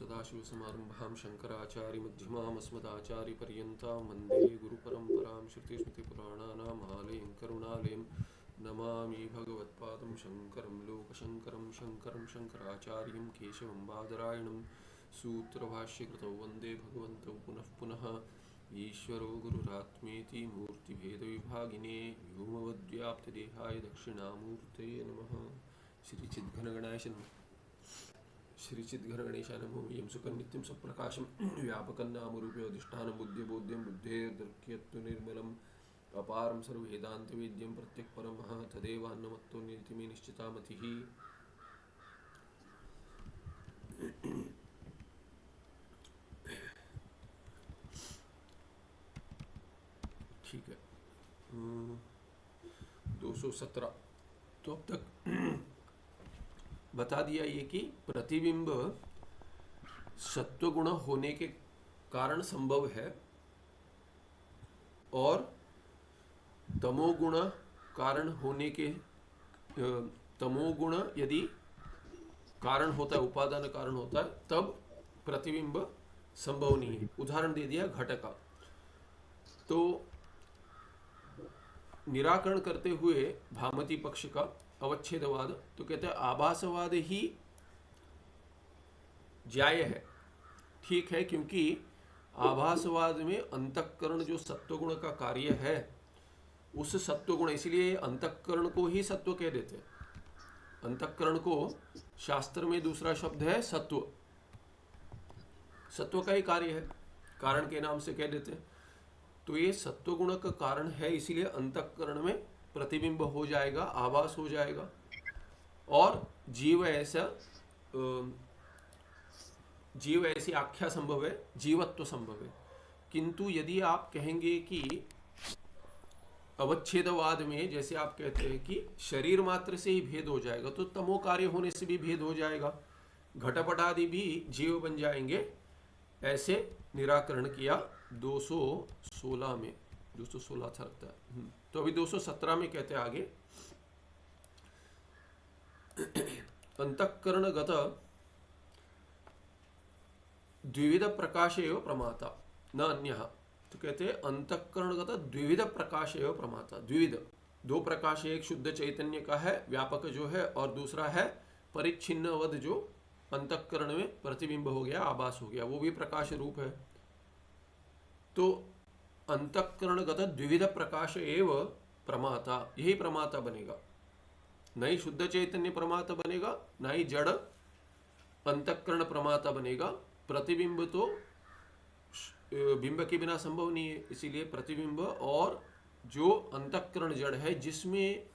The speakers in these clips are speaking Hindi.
सदाशिवसमारम्भां शङ्कराचार्यमध्यमाम् अस्मदाचार्यपर्यन्तां वन्दे गुरुपरम्परां श्रुतिस्मृतिपुराणानाम् आलयं करुणालयं नमामि भगवत्पादं शङ्करं लोकशङ्करं शङ्करं शङ्कराचार्यं केशवं बादरायणं सूत्रभाष्यकृतौ वन्दे भगवन्तौ पुनः पुनः ईश्वरो गुरुरात्मेति मूर्तिभेदविभागिने व्योमवद्व्याप्तदेहाय दक्षिणामूर्तये नमः। श्रीचिद्घनगणाय श्रीचिद्घनगणेशाय नमो। यं सुखनित्यं सुप्रकाशं व्यापकं नामरूपयोधिष्ठानं बुद्धिबोध्यं बुद्धेर्दर्क्यत्व निर्मलम् अपारं सर्ववेदान्तवेद्यं प्रत्यक्परमः तदेवान्नमत्तो नियति मे निश्चिता मतिः। ठीक है, 217। तो अब तक बता दिया ये कि प्रतिबिंब सत्वगुण होने के कारण संभव है और तमोगुण कारण होने के तमोगुण यदि कारण होता है, उपादान कारण होता है, तब प्रतिबिंब संभव नहीं है। उदाहरण दे दिया घट का। तो निराकरण करते हुए भामती पक्ष का अवच्छेदवाद, तो कहते हैं आभासवाद ही ज्याय है। ठीक है, क्योंकि आभासवाद में अंतःकरण जो सत्वगुण का कार्य है, उस सत्वगुण, इसलिए अंतःकरण को ही सत्व कह देते हैं। अंतःकरण को शास्त्र में दूसरा शब्द है सत्व। सत्व का ही कार्य है, कारण के नाम से कह देते हैं। तो ये सत्वगुण का कारण है, इसीलिए अंतःकरण में प्रतिबिंब हो जाएगा, आभास हो जाएगा और जीव ऐसी आख्या संभव है, जीवत्व संभव है। किंतु यदि आप कहेंगे कि अवच्छेदवाद में जैसे आप कहते हैं कि शरीर मात्र से ही भेद हो जाएगा, तो तमो कार्य होने से भी भेद हो जाएगा, घटपट आदि भी जीव बन जाएंगे, ऐसे निराकरण किया 216 में। 216 अच्छा लगता है। तो अभी 217 में कहते हैं आगे, अंतःकरणगत द्विविध प्रकाश एव प्रमाता न अन्यः। तो कहते हैं अंतःकरणगत द्विविध प्रकाश एव प्रमाता। द्विविध, दो प्रकाश, एक शुद्ध चैतन्य का है, व्यापक जो है, और दूसरा है परिच्छिन्नवद जो अंतःकरण में प्रतिबिंब हो गया, आभास हो गया, वो भी प्रकाश रूप है। तो अंतःकरणगत द्विविध प्रकाश एव प्रमाता, यही प्रमाता बनेगा। न ही शुद्ध चैतन्य प्रमाता बनेगा, न ही जड़ अंतःकरण प्रमाता बनेगा। प्रतिबिंब तो बिंब के बिना संभव नहीं है, इसीलिए प्रतिबिंब और जो अंतःकरण जड़ है, जिसमें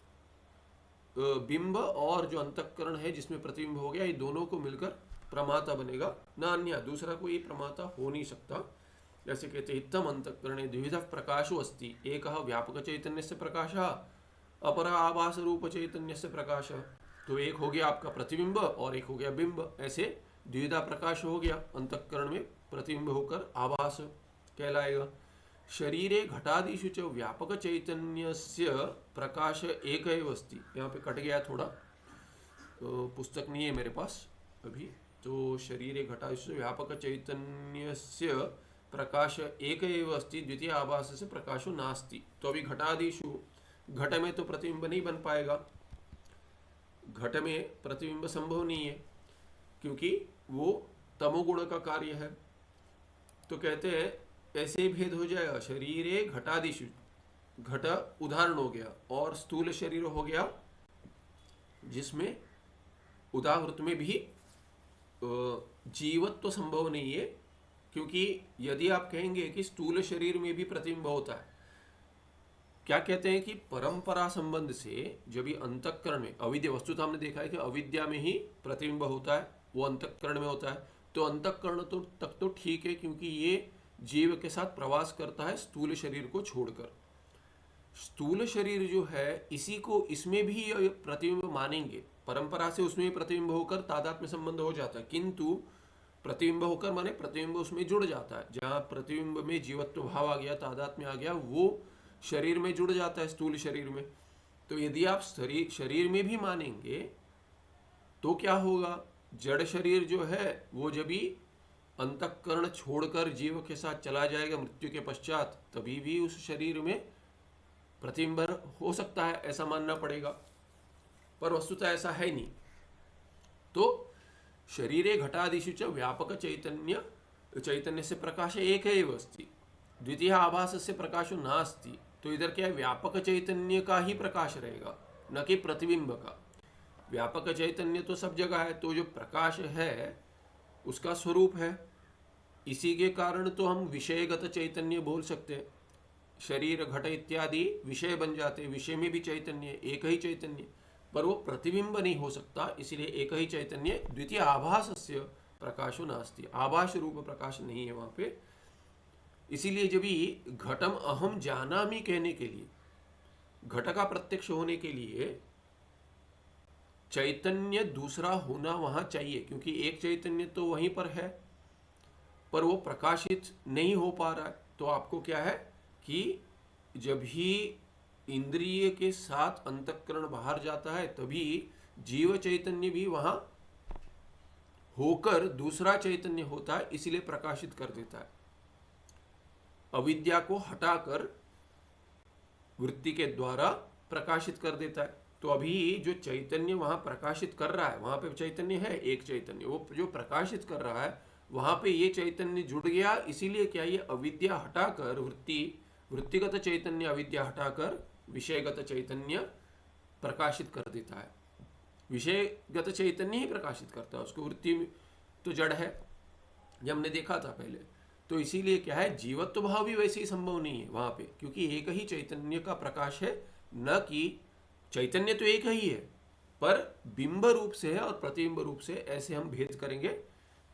बिंब और जो अंतःकरण है जिसमें प्रतिबिंब हो गया, ये दोनों को मिलकर प्रमाता बनेगा। न अन्य, दूसरा कोई प्रमाता हो नहीं सकता। जैसे कहते हैं इत्थम अंतःकरणे द्विविध प्रकाशो अस्ति, एक व्यापक चैतन्य से प्रकाश, अपरा आभास रूप चैतन्य से प्रकाश। तो एक हो गया आपका प्रतिबिंब और एक हो गया बिंब, ऐसे द्विविधा प्रकाश हो गया। अंतःकरण में प्रतिबिंब होकर आभास कहलाएगा। शरीरे घटादिषु च व्यापक चैतन्यस्य प्रकाश एक एव अस्ति। यहाँ पे कट गया थोड़ा, तो पुस्तक नहीं है मेरे पास अभी। तो शरीरे घटादिषु व्यापक चैतन्यस्य प्रकाश एक एव अस्ति, द्वितीय आभास से प्रकाशो नास्ति। तो अभी घटादिषु, घट में तो प्रतिबिंब नहीं बन पाएगा, घट में प्रतिबिंब संभव नहीं है क्योंकि वो तमोगुण का कार्य है। तो कहते हैं ऐसे ही भेद हो जाएगा। शरीरे घटादिषु, घट उदाहरण हो गया, और स्थूल शरीर हो गया जिसमें उदाहृत में भी जीवत्व तो संभव नहीं है। क्योंकि यदि आप कहेंगे कि स्थूल शरीर में भी प्रतिबिंब होता है, क्या कहते हैं कि परंपरा संबंध से जब भी अंतःकरण में अविद्या, वस्तुतः हमने देखा है कि अविद्या में ही प्रतिबिंब होता है, वो अंतःकरण में होता है। तो अंतःकरण तो तक तो ठीक है, क्योंकि ये जीव के साथ प्रवास करता है स्थूल शरीर को छोड़कर। स्थूल शरीर जो है, इसी को इसमें भी प्रतिबिंब मानेंगे, परंपरा से उसमें प्रतिबिंब होकर तादात्म्य संबंध हो जाता है। किंतु प्रतिबिंब होकर माने प्रतिबिंब उसमें जुड़ जाता है, जहाँ प्रतिबिंब में जीवत्व भाव आ गया, तादात्म्य आ गया, वो शरीर में जुड़ जाता है, स्थूल शरीर में। तो यदि आप शरीर में भी मानेंगे तो क्या होगा, जड़ शरीर जो है वो जब भी अंतःकरण छोड़कर जीव के साथ चला जाएगा मृत्यु के पश्चात, तभी भी उस शरीर में प्रतिबिंब हो सकता है, ऐसा मानना पड़ेगा। पर वस्तुतः ऐसा है नहीं। तो शरीरे घटादिषु च व्यापक चैतन्य चैतन्यस्य प्रकाश एक एव अस्ति, द्वितीय आभासस्य प्रकाशो नास्ति। तो इधर क्या है, व्यापक चैतन्य का ही प्रकाश रहेगा, न कि प्रतिबिंब का। व्यापक चैतन्य तो सब जगह है, तो जो प्रकाश है उसका स्वरूप है। इसी के कारण तो हम विषयगत चैतन्य बोल सकते हैं। शरीर घट इत्यादि विषय बन जाते, विषय में भी चैतन्य, एक ही चैतन्य, पर वो प्रतिबिंब नहीं हो सकता, इसलिए एक ही चैतन्य। द्वितीय आभासस्य प्रकाशो नास्ति, आभास रूप प्रकाश नहीं है वहां पे। इसीलिए जब भी घटम अहम जानामि कहने के लिए, घट का प्रत्यक्ष होने के लिए चैतन्य दूसरा होना वहां चाहिए, क्योंकि एक चैतन्य तो वहीं पर है, पर वो प्रकाशित नहीं हो पा रहा है। तो आपको क्या है कि जब ही इंद्रिय के साथ अंतःकरण बाहर जाता है, तभी जीव चैतन्य भी वहां होकर दूसरा चैतन्य होता है, इसलिए प्रकाशित कर देता है। अविद्या को हटाकर वृत्ति के द्वारा प्रकाशित कर देता है। तो अभी जो चैतन्य वहां प्रकाशित कर रहा है, वहां पे चैतन्य है, एक चैतन्य, वो जो प्रकाशित कर रहा है वहां पे ये चैतन्य जुड़ गया। इसीलिए क्या, ये अविद्या हटाकर वृत्तिगत चैतन्य, अविद्या हटाकर विषयगत चैतन्य प्रकाशित कर देता है। विषयगत चैतन्य ही प्रकाशित करता है उसको, वृत्ति तो जड़ है, जब हमने देखा था पहले। तो इसीलिए क्या है, जीवत्व भाव भी वैसे ही संभव नहीं है वहां पे, क्योंकि एक ही चैतन्य का प्रकाश है, न कि चैतन्य तो एक ही है, पर बिंब रूप से है और प्रतिबिंब रूप से। ऐसे हम भेद करेंगे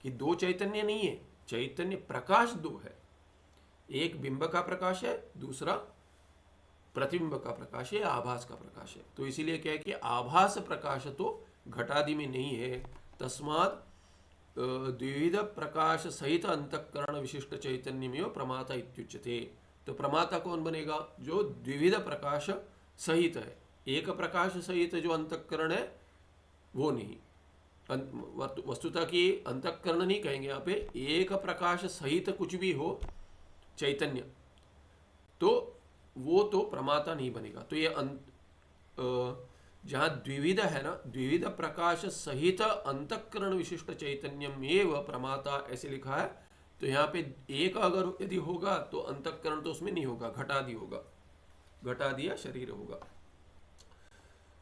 कि दो चैतन्य नहीं है, चैतन्य प्रकाश दो है, एक बिंब का प्रकाश है, दूसरा प्रतिबिंब का प्रकाश है, आभास का प्रकाश है। तो इसीलिए क्या है कि आभास प्रकाश तो घटादि में नहीं है। तस्मात् द्विविध प्रकाश सहित अंतःकरण विशिष्ट चैतन्य में प्रमाता इत्युच्यते। तो प्रमाता कौन बनेगा, जो द्विविध प्रकाश सहित है। एक प्रकाश सहित जो अंतःकरण है वो नहीं, वस्तुतः की अंतःकरण नहीं कहेंगे यहाँ पे, एक प्रकाश सहित कुछ भी हो चैतन्य, तो वो तो प्रमाता नहीं बनेगा। तो ये जहाँ द्विविध है ना, द्विविध प्रकाश सहित अंतःकरण विशिष्ट चैतन्यम एव प्रमाता ऐसे लिखा है। तो यहाँ पे एक अगर यदि होगा तो अंतःकरण तो उसमें नहीं होगा, घटादि होगा, घटादि या शरीर होगा।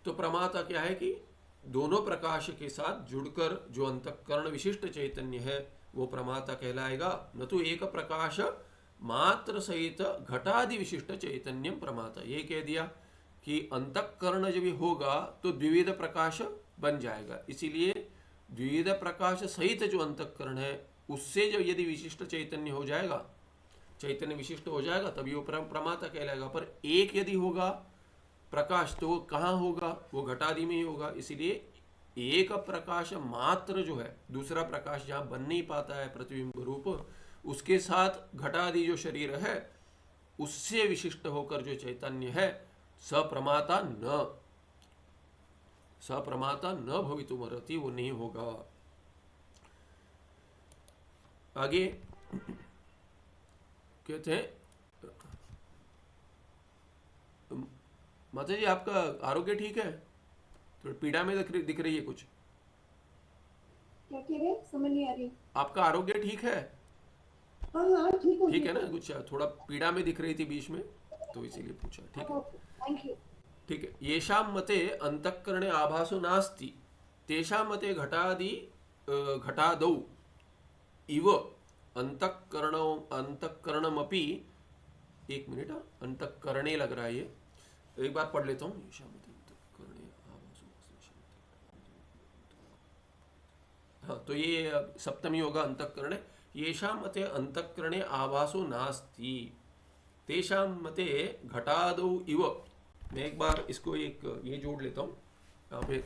तो प्रमाता क्या है कि दोनों प्रकाश के साथ जुड़कर जो अंतःकरण विशिष्ट चैतन्य है वो प्रमाता कहलाएगा, न तो एक प्रकाश मात्र सहित घटादि विशिष्ट चैतन्यम प्रमाता। ये कह दिया कि अंतःकरण जब होगा तो द्विविध प्रकाश बन जाएगा। इसीलिए द्विविध प्रकाश सहित जो अंतःकरण है उससे जब यदि विशिष्ट चैतन्य हो जाएगा, चैतन्य विशिष्ट हो जाएगा, तभी वो प्रमाता कहलाएगा। पर एक यदि होगा प्रकाश तो वो कहाँ होगा, वो घटादि में ही होगा। इसीलिए एक प्रकाश मात्र जो है, दूसरा प्रकाश जहाँ बन नहीं पाता है प्रतिबिंब रूप, उसके साथ घटादि जो शरीर है उससे विशिष्ट होकर जो चैतन्य है सप्रमाता न भवितुमर्हति, वो नहीं होगा। आगे कहते हैं, माता जी आपका आरोग्य ठीक है? थोड़ी पीड़ा में दिख रही है कुछ। क्या कह रहे हैं, समझ नहीं आ रही। आपका आरोग्य ठीक है? हाँ हाँ ठीक हूँ। ठीक है ना, कुछ थोड़ा पीड़ा में दिख रही थी बीच में, तो इसीलिए पूछा। ठीक है, थैंक यू। ठीक है। येषां मते अंतःकरणे आभासो नास्ति, तेषां मते घटादौ इव अंतःकरणमपि, एक मिनट, अंतःकरणे लग रहा है ये, एक बार पढ़ लेता हूँ। येषां मते अंतःकरणे आभासो नास्ति, हाँ, तो ये सप्तमी होगा अंतःकरणे। येषां मते अंतःकरणे आभासो नास्ति, तेषां मते घटादौ इव। मैं एक बार इसको एक ये जोड़ लेता हूँ, यहाँ पे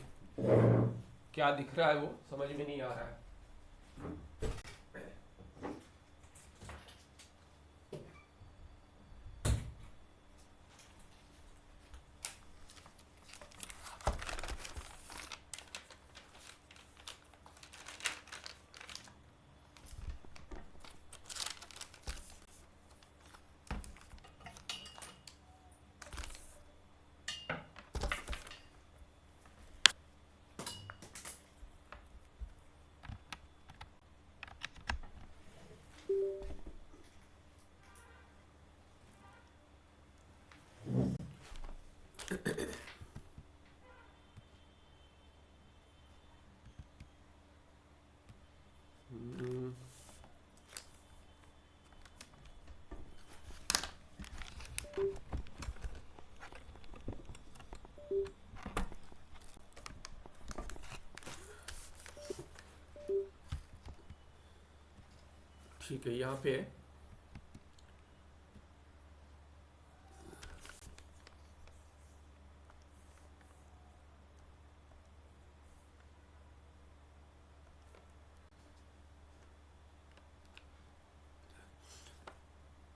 क्या दिख रहा है वो समझ में नहीं आ रहा है। ठीक है, यहाँ पे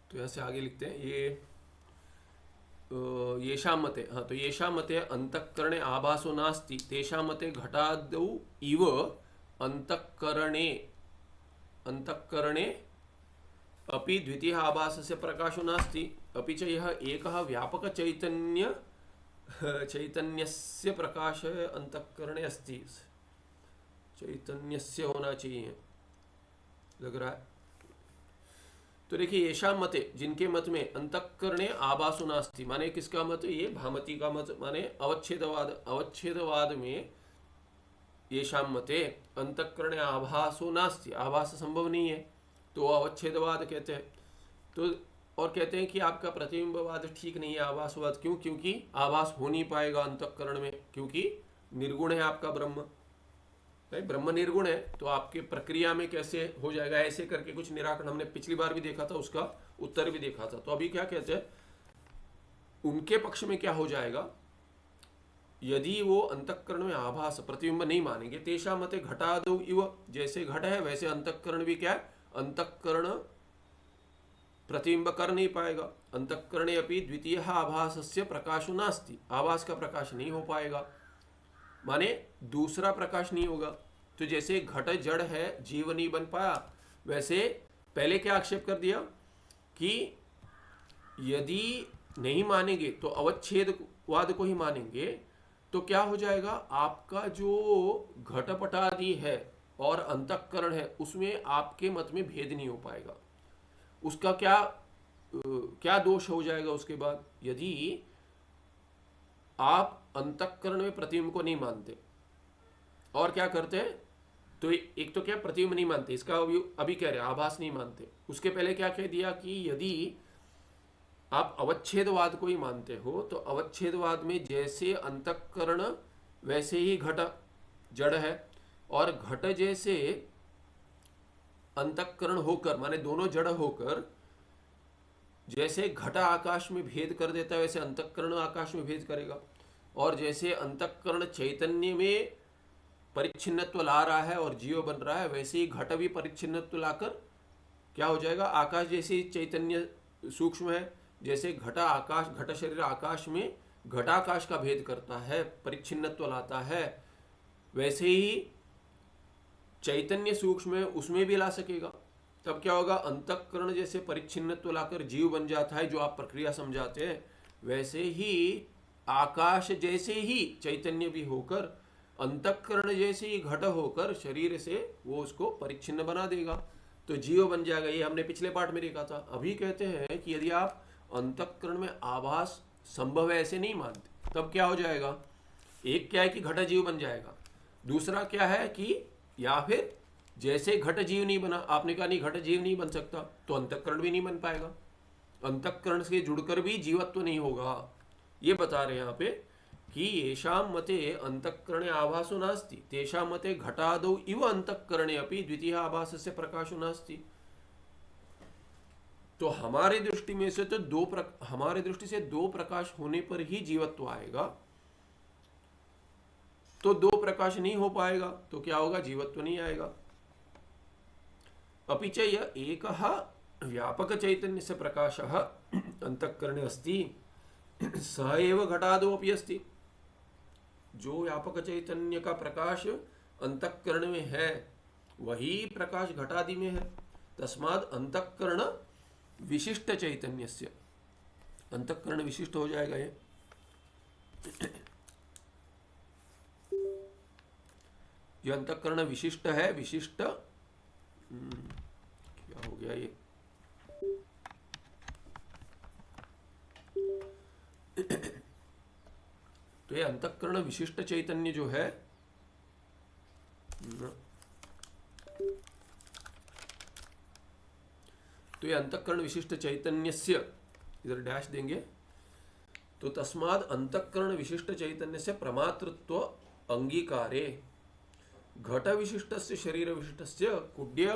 तो यहाँ से आगे लिखते हैं येषां मते, हाँ, तो येषां मते अंतःकरणे आभासो नास्ति तेषां मते घटादौ इव अंतःकरणे अंतःकरणे अपि द्वितीयः आभासस्य प्रकाशो नास्ति अपि च यः एकः व्यापक चैतन्यस्य प्रकाश अंतःकरणे अस्ति। चैतन्यस्य होना चाहिए लग रहा है। तो देखिए येषां मते, जिनके मत में अंतःकरणे आभासो नास्ति, माने किसका मत? ये भामती का मत, माने अवच्छेदवाद में येषां मते अंतःकरणे आभासो नास्ति, आभास संभव नहीं है, तो अवच्छेदवाद कहते हैं। तो और कहते हैं कि आपका प्रतिबिंबवाद ठीक नहीं है, आभासवाद। क्यों? क्योंकि आभास हो नहीं पाएगा अंतःकरण में, क्योंकि निर्गुण है आपका ब्रह्म, ब्रह्म निर्गुण है, तो आपके प्रक्रिया में कैसे हो जाएगा? ऐसे करके कुछ निराकरण हमने पिछली बार भी देखा था, उसका उत्तर भी देखा था। तो अभी क्या कहते हैं, उनके पक्ष में क्या हो जाएगा, यदि वो अंतःकरण में आभास प्रतिबिंब नहीं मानेंगे, तेषां मते घटादौ इव, जैसे घट है वैसे अंतःकरण भी क्या है, अंतःकरण प्रतिबिंब कर नहीं पाएगा। अंतःकरणे अपि द्वितीयः आभासस्य प्रकाशो नास्ति, आभास का प्रकाश नहीं हो पाएगा, माने दूसरा प्रकाश नहीं होगा। तो जैसे घट जड़ है, जीव नहीं बन पाया, वैसे पहले क्या आक्षेप कर दिया कि यदि नहीं मानेंगे तो अवच्छेदवाद को ही मानेंगे, तो क्या हो जाएगा, आपका जो घटपटादि है और अंतःकरण है उसमें आपके मत में भेद नहीं हो पाएगा। उसका क्या दोष हो जाएगा उसके बाद? यदि आप अंतःकरण में प्रतिबिंब को नहीं मानते और क्या करते हैं, तो एक तो क्या प्रतिबिंब नहीं मानते, इसका अभी कह रहे हैं आभास नहीं मानते। उसके पहले क्या कह दिया कि यदि आप अवच्छेदवाद को ही मानते हो, तो अवच्छेदवाद में जैसे अंतःकरण वैसे ही घट जड़ है, और घट जैसे अंतःकरण होकर, माने दोनों जड़ होकर, जैसे घट आकाश में भेद कर देता है वैसे अंतःकरण आकाश में भेद करेगा। और जैसे अंतःकरण चैतन्य में परिच्छिन्नत्व ला रहा है और जीव बन रहा है, वैसे ही घट भी परिच्छिन्नत्व लाकर क्या हो जाएगा, आकाश जैसे चैतन्य सूक्ष्म है, जैसे घट शरीर आकाश में घटाकाश का भेद करता है, परिच्छिन्नत्व लाता है, वैसे ही चैतन्य सूक्ष्म है उसमें भी ला सकेगा। तब क्या होगा, अंतःकरण जैसे परिच्छिन्नत्व लाकर जीव बन जाता है, जो आप प्रक्रिया समझाते हैं, वैसे ही आकाश जैसे ही चैतन्य भी होकर, अंतःकरण जैसे ही घट होकर शरीर से वो उसको परिच्छिन्न बना देगा, तो जीव बन जाएगा। ये हमने पिछले पाठ में देखा था। अभी कहते हैं कि यदि आप अंतःकरण में आभास संभव है ऐसे नहीं मानते, तब क्या हो जाएगा, एक क्या है कि घट जीव बन जाएगा, दूसरा क्या है कि या फिर जैसे घट जीव नहीं बना, आपने कहा नहीं घट जीव नहीं बन सकता, तो अंतःकरण भी नहीं बन पाएगा, अंतःकरण से जुड़कर भी जीवत्व नहीं होगा। ये बता रहे हैं यहाँ पे कि येषां मते अंतःकरणे आभासो नास्ति तेषां मते घटादौ इव अंतःकरणे अपि द्वितीय आभासस्य प्रकाशो नास्ति। तो हमारे दृष्टि में से तो हमारे दृष्टि से दो प्रकाश होने पर ही जीवत्व आएगा, तो दो प्रकाश नहीं हो पाएगा तो क्या होगा, जीवत्व नहीं आएगा। अपि च यः एकः व्यापक चैतन्यस्य प्रकाशः अंतःकरणे अस्ति सः एव घटादौ अपि अस्ति। जो व्यापक चैतन्य का प्रकाश अंतःकरण में है वही प्रकाश घटादि में है। तस्माद् अंतःकरण विशिष्ट चैतन्यस्य, अंतःकरण विशिष्ट हो जाएगा ये। ये अंतःकरण विशिष्ट है, विशिष्ट क्या हो गया ये, तो ये अंतःकरण विशिष्ट चैतन्य जो है, तो ये अंतःकरण विशिष्ट चैतन्यस्य, इधर डैश देंगे, तो तस्माद् अंतःकरण विशिष्ट चैतन्यस्य प्रमातृत्व अंगीकारे घट विशिष्टस्य शरीर विशिष्टस्य कुड्य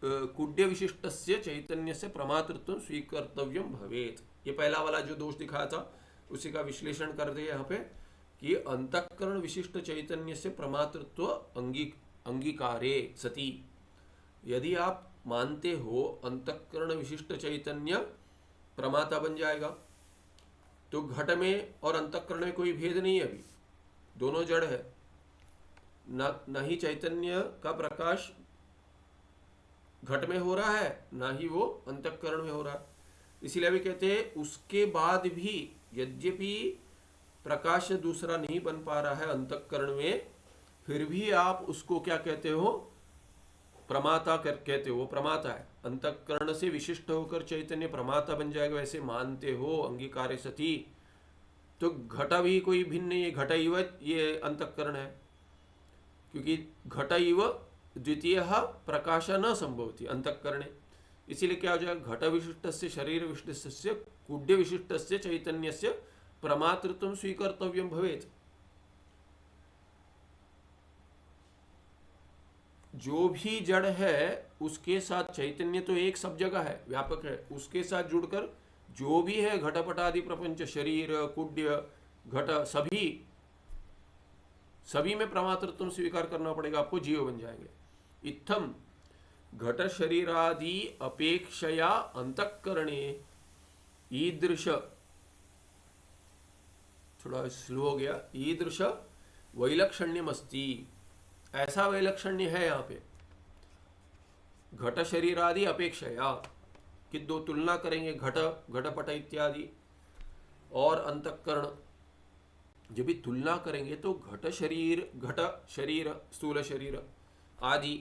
कुड्य विशिष्टस्य चैतन्यस्य प्रमातृत्व स्वीकर्तव्यम भवेत। ये पहला वाला जो दोष दिखाया था उसी का विश्लेषण कर दे यहाँ पे कि अंतःकरण विशिष्ट चैतन्य से प्रमातृत्व अंगीकारे सती, यदि आप मानते हो अंतःकरण विशिष्ट चैतन्य प्रमाता बन जाएगा तो घट में और अंतःकरण में कोई भेद नहीं है, अभी दोनों जड़ है, न ही चैतन्य का प्रकाश घट में हो रहा है ना ही वो अंतःकरण में हो रहा है। इसीलिए अभी कहते हैं उसके बाद भी यद्यपि प्रकाश दूसरा नहीं बन पा रहा है अंतःकरण में, फिर भी आप उसको क्या कहते हो, प्रमाता कहते हो, वो प्रमाता है। अंतःकरण से विशिष्ट होकर चैतन्य प्रमाता बन जाएगा वैसे मानते हो अंगीकारे सती, तो घट भी कोई भिन्न नहीं है, घट इव ये अंतःकरण है, क्योंकि घट इव द्वितीय प्रकाश न संभवती अंतःकरणे। इसीलिए क्या हो जाएगा, घट विशिष्ट से शरीर विशिष्ट से कुड्य विशिष्ट से चैतन्य से प्रमातृत्व स्वीकर्तव्यम भवेत। जो भी जड़ है उसके साथ चैतन्य तो एक सब जगह है, व्यापक है, उसके साथ जुड़कर जो भी है घटपटादि प्रपंच, शरीर कुड्य घट, सभी में प्रमातृत्व स्वीकार करना पड़ेगा आपको, जीव बन जाएंगे। इत्थम घट शरीरादि अपेक्षया अंतःकरणे ईदृश, थोड़ा स्लो हो गया, ईदृश वैलक्षण्यमस्ति, ऐसा वैलक्षण्य है यहाँ पे घट शरीरादि अपेक्षया, कि दो तुलना करेंगे घट घटपट इत्यादि और अंतःकरण, जब भी तुलना करेंगे तो घट शरीर स्थूल शरीर आदि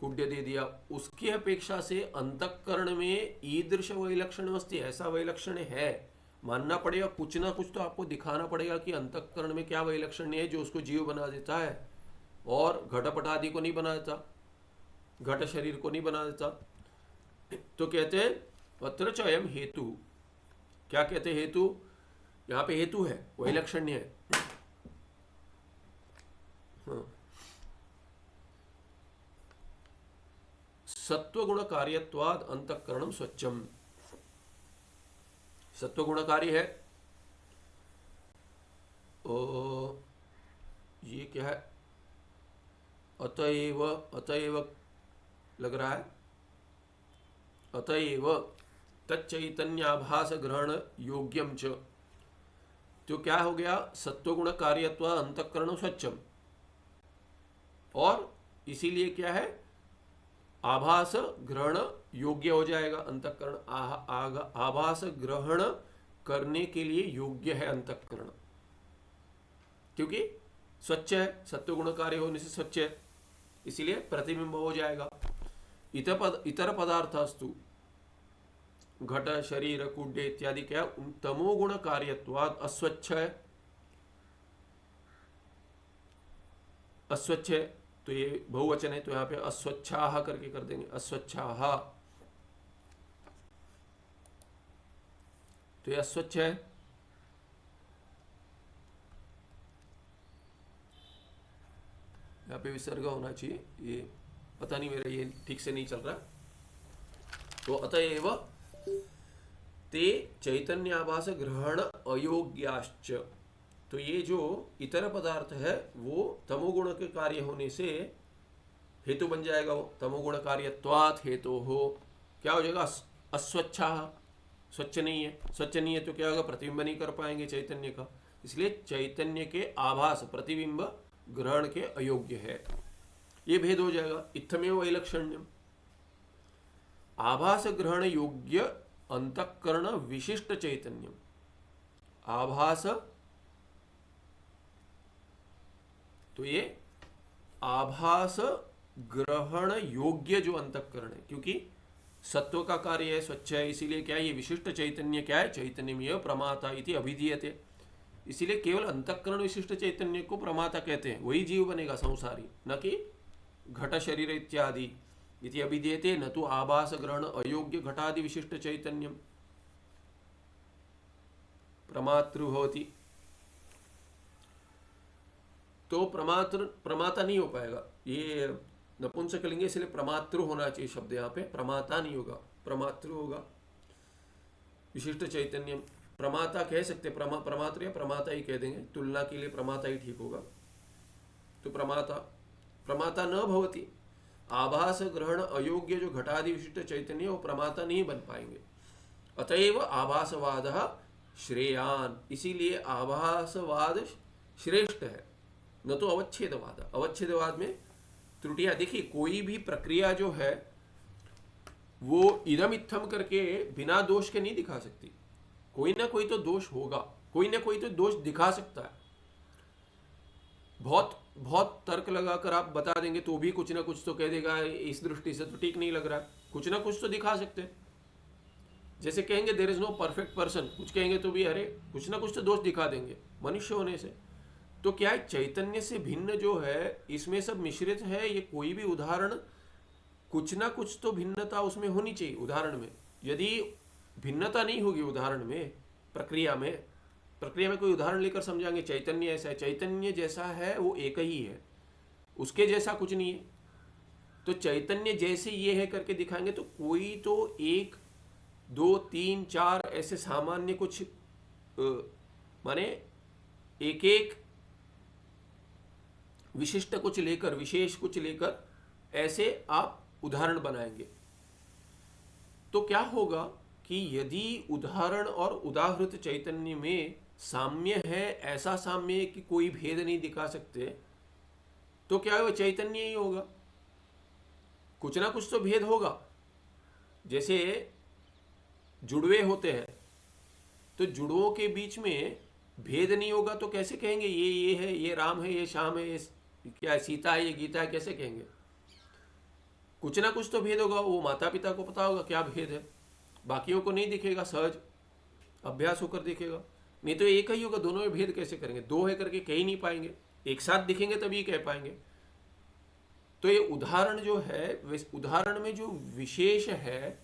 कुड्य दे दिया, उसकी अपेक्षा से अंतःकरण में ईदृश वैलक्षण मस्ती, ऐसा वैलक्षण है, मानना पड़ेगा, कुछ ना कुछ तो आपको दिखाना पड़ेगा कि अंतःकरण में क्या वैलक्षण है जो उसको जीव बना देता है और घटपट आदि को नहीं बना देता, घट शरीर को नहीं बना देता। तो कहते हैं अत्र च अयम हेतु, क्या कहते हैं हेतु, यहाँ पे हेतु है, वैलक्षण्य है। हाँ। सत्वगुण कार्यत्वाद अंतःकरणम स्वच्छम, सत्वगुण कार्य है, ये क्या है, अतएव लग रहा है, अतएव तच्चैतन्याभास ग्रहण योग्यम च, तो क्या हो गया, सत्वगुण कार्यत्व अंतःकरण स्वच्छम, और इसीलिए क्या है, आभास ग्रहण योग्य हो जाएगा अंतःकरण, आभास ग्रहण करने के लिए योग्य है अंतःकरण, क्योंकि स्वच्छ है, सत्वगुण कार्य होने से स्वच्छ है, इसीलिए प्रतिबिंब हो जाएगा। इतर पदार्थस्तु घट शरीर कुड्य इत्यादि क्या तमोगुण कार्यत्वाद अस्वच्छ है, अस्वच्छ है, तो ये बहुवचन है तो यहाँ पे अस्वच्छाः करके कर देंगे, अस्वच्छाः, तो ये अस्वच्छ है, यहाँ पे विसर्ग होना चाहिए, ये पता नहीं मेरा ये ठीक से नहीं चल रहा। तो अतएव ते चैतन्याभास ग्रहण अयोग्याश्च, तो ये जो इतर पदार्थ है वो तमोगुण के कार्य होने से हेतु बन जाएगा, वो तमोगुण कार्यत्वात् हेतु हो, क्या हो जाएगा, अस्वच्छा, स्वच्छ नहीं है, स्वच्छ नहीं है तो क्या होगा, प्रतिबिंब नहीं कर पाएंगे चैतन्य का, इसलिए चैतन्य के आभास प्रतिबिंब ग्रहण के अयोग्य है, ये भेद हो जाएगा। इत्थमेव वैलक्षण्यम, आभास ग्रहण योग्य अंतःकरण विशिष्ट चैतन्यम, आभास, तो ये आभास ग्रहण योग्य जो अंतःकरण है, क्योंकि सत्व का कार्य है, स्वच्छ है, इसीलिए क्या है, ये विशिष्ट चैतन्य क्या है, चैतन्यमेव प्रमाता इति अभिधीयते, इसीलिए केवल अंतःकरण विशिष्ट चैतन्य को प्रमाता कहते हैं, वही जीव बनेगा संसारी, न कि घट शरीर इत्यादि इति अभिधीयते, न तो आभास ग्रहण अयोग्य घटादि विशिष्ट चैतन्यम प्रमातृ भवति, तो प्रमाता नहीं हो पाएगा, ये नपुंसकलिंग इसलिए प्रमातृ होना चाहिए शब्द, यहाँ पे प्रमाता नहीं होगा, प्रमातृ होगा। विशिष्ट चैतन्य प्रमाता कह सकते, प्रमातृ या प्रमाता ही कह देंगे, तुलना के लिए प्रमाता ही ठीक होगा। तो प्रमाता प्रमाता न भवति, आभास ग्रहण अयोग्य जो घटादि विशिष्ट चैतन्य वो प्रमाता नहीं बन पाएंगे। अतएव आभासवाद श्रेयान, इसीलिए आभासवाद श्रेष्ठ है, न तो अवच्छेदवाद। अवच्छेदवाद में त्रुटियां देखिए, कोई भी प्रक्रिया जो है वो इदम इत्थम करके बिना दोष के नहीं दिखा सकती, कोई ना कोई तो दोष होगा, कोई ना कोई तो दोष दिखा सकता है। बहुत बहुत तर्क लगाकर आप बता देंगे तो भी कुछ ना कुछ तो कह देगा, इस दृष्टि से तो ठीक नहीं लग रहा है, कुछ ना कुछ तो दिखा सकते हैं। जैसे कहेंगे there is no perfect person, कुछ कहेंगे तो भी अरे कुछ ना कुछ तो दोष दिखा देंगे मनुष्य होने से। तो क्या है, चैतन्य से भिन्न जो है इसमें सब मिश्रित है। ये कोई भी उदाहरण कुछ ना कुछ तो भिन्नता उसमें होनी चाहिए उदाहरण में। यदि भिन्नता नहीं होगी उदाहरण में, प्रक्रिया में कोई उदाहरण लेकर समझाएंगे चैतन्य ऐसा है, चैतन्य जैसा है वो एक ही है, उसके जैसा कुछ नहीं है। तो चैतन्य जैसे ये है करके दिखाएंगे तो कोई तो 1 2 3 4 ऐसे सामान्य कुछ माने एक एक विशिष्ट कुछ लेकर, विशेष कुछ लेकर ऐसे आप उदाहरण बनाएंगे। तो क्या होगा कि यदि उदाहरण और उदाहृत चैतन्य में साम्य है, ऐसा साम्य कि कोई भेद नहीं दिखा सकते, तो क्या वो चैतन्य ही होगा। कुछ ना कुछ तो भेद होगा। जैसे जुड़वे होते हैं तो जुड़वों के बीच में भेद नहीं होगा तो कैसे कहेंगे ये है, ये राम है, ये श्याम है, ये क्या है, सीता है, ये गीता है, कैसे कहेंगे। कुछ ना कुछ तो भेद होगा, वो माता पिता को पता होगा क्या भेद है, बाकियों को नहीं दिखेगा, सहज अभ्यास होकर दिखेगा। नहीं तो एक ही होगा, दोनों में भेद कैसे करेंगे, दो है करके कह ही नहीं पाएंगे, एक साथ दिखेंगे तभी कह पाएंगे। तो ये उदाहरण जो है, उदाहरण में जो विशेष है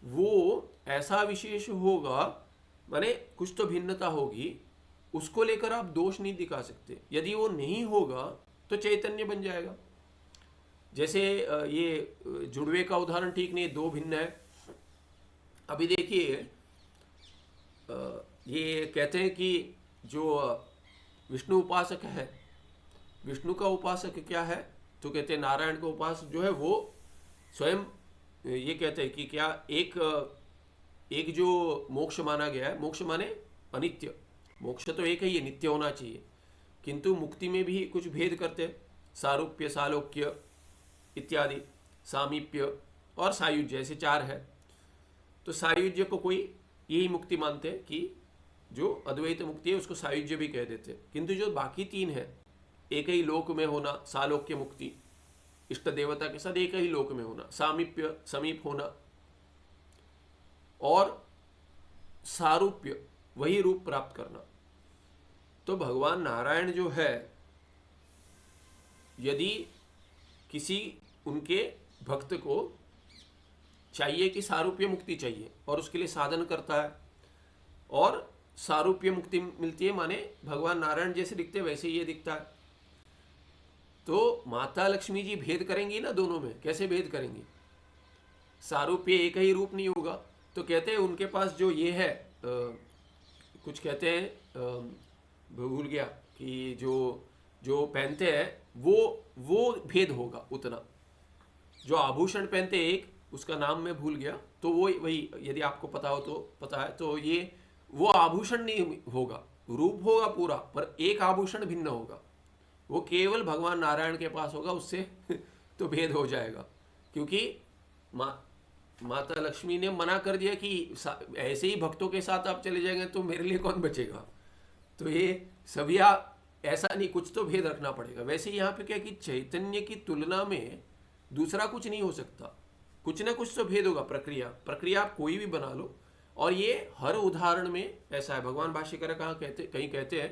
वो ऐसा विशेष होगा, माने कुछ तो भिन्नता होगी, उसको लेकर आप दोष नहीं दिखा सकते। यदि वो नहीं होगा तो चैतन्य बन जाएगा। जैसे ये जुड़वे का उदाहरण ठीक नहीं है, दो भिन्न है। अभी देखिए ये कहते हैं कि जो विष्णु उपासक है, विष्णु का उपासक क्या है, तो कहते हैं नारायण का उपासक जो है वो स्वयं ये कहते हैं कि क्या एक जो मोक्ष माना गया है, मोक्ष माने अनित्य, मोक्ष तो एक ही है, नित्य होना चाहिए, किंतु मुक्ति में भी कुछ भेद करते हैं, सारूप्य, सालोक्य इत्यादि, सामीप्य और सायुज्य, ऐसे 4 है। तो सायुज्य को कोई यही मुक्ति मानते हैं कि जो अद्वैत मुक्ति है उसको सायुज्य भी कह देते हैं। किंतु जो बाकी 3 है, एक ही लोक में होना, सालोक्य मुक्ति, इष्ट देवता के साथ एक ही लोक में होना, सामीप्य समीप होना, और सारूप्य वही रूप प्राप्त करना। तो भगवान नारायण जो है, यदि किसी उनके भक्त को चाहिए कि सारूप्य मुक्ति चाहिए और उसके लिए साधन करता है, और सारूप्य मुक्ति मिलती है, माने भगवान नारायण जैसे दिखते वैसे ही ये दिखता है, तो माता लक्ष्मी जी भेद करेंगी ना दोनों में, कैसे भेद करेंगी। सारूप्य एक ही रूप नहीं होगा। तो कहते हैं उनके पास जो ये है कुछ कहते हैं भूल गया कि जो पहनते हैं वो भेद होगा उतना। जो आभूषण पहनते एक, उसका नाम मैं भूल गया, तो वो वही, यदि आपको पता हो तो पता है, तो ये वो आभूषण नहीं होगा, रूप होगा पूरा, पर एक आभूषण भिन्न होगा, वो केवल भगवान नारायण के पास होगा, उससे तो भेद हो जाएगा। क्योंकि माता लक्ष्मी ने मना कर दिया कि ऐसे ही भक्तों के साथ आप चले जाएंगे तो मेरे लिए कौन बचेगा। तो ये सभी ऐसा नहीं, कुछ तो भेद रखना पड़ेगा। वैसे यहाँ पे क्या कि चैतन्य की तुलना में दूसरा कुछ नहीं हो सकता, कुछ ना कुछ तो भेद होगा। प्रक्रिया आप कोई भी बना लो, और ये हर उदाहरण में ऐसा है। भगवान भाष्यकार कहीं कहते हैं,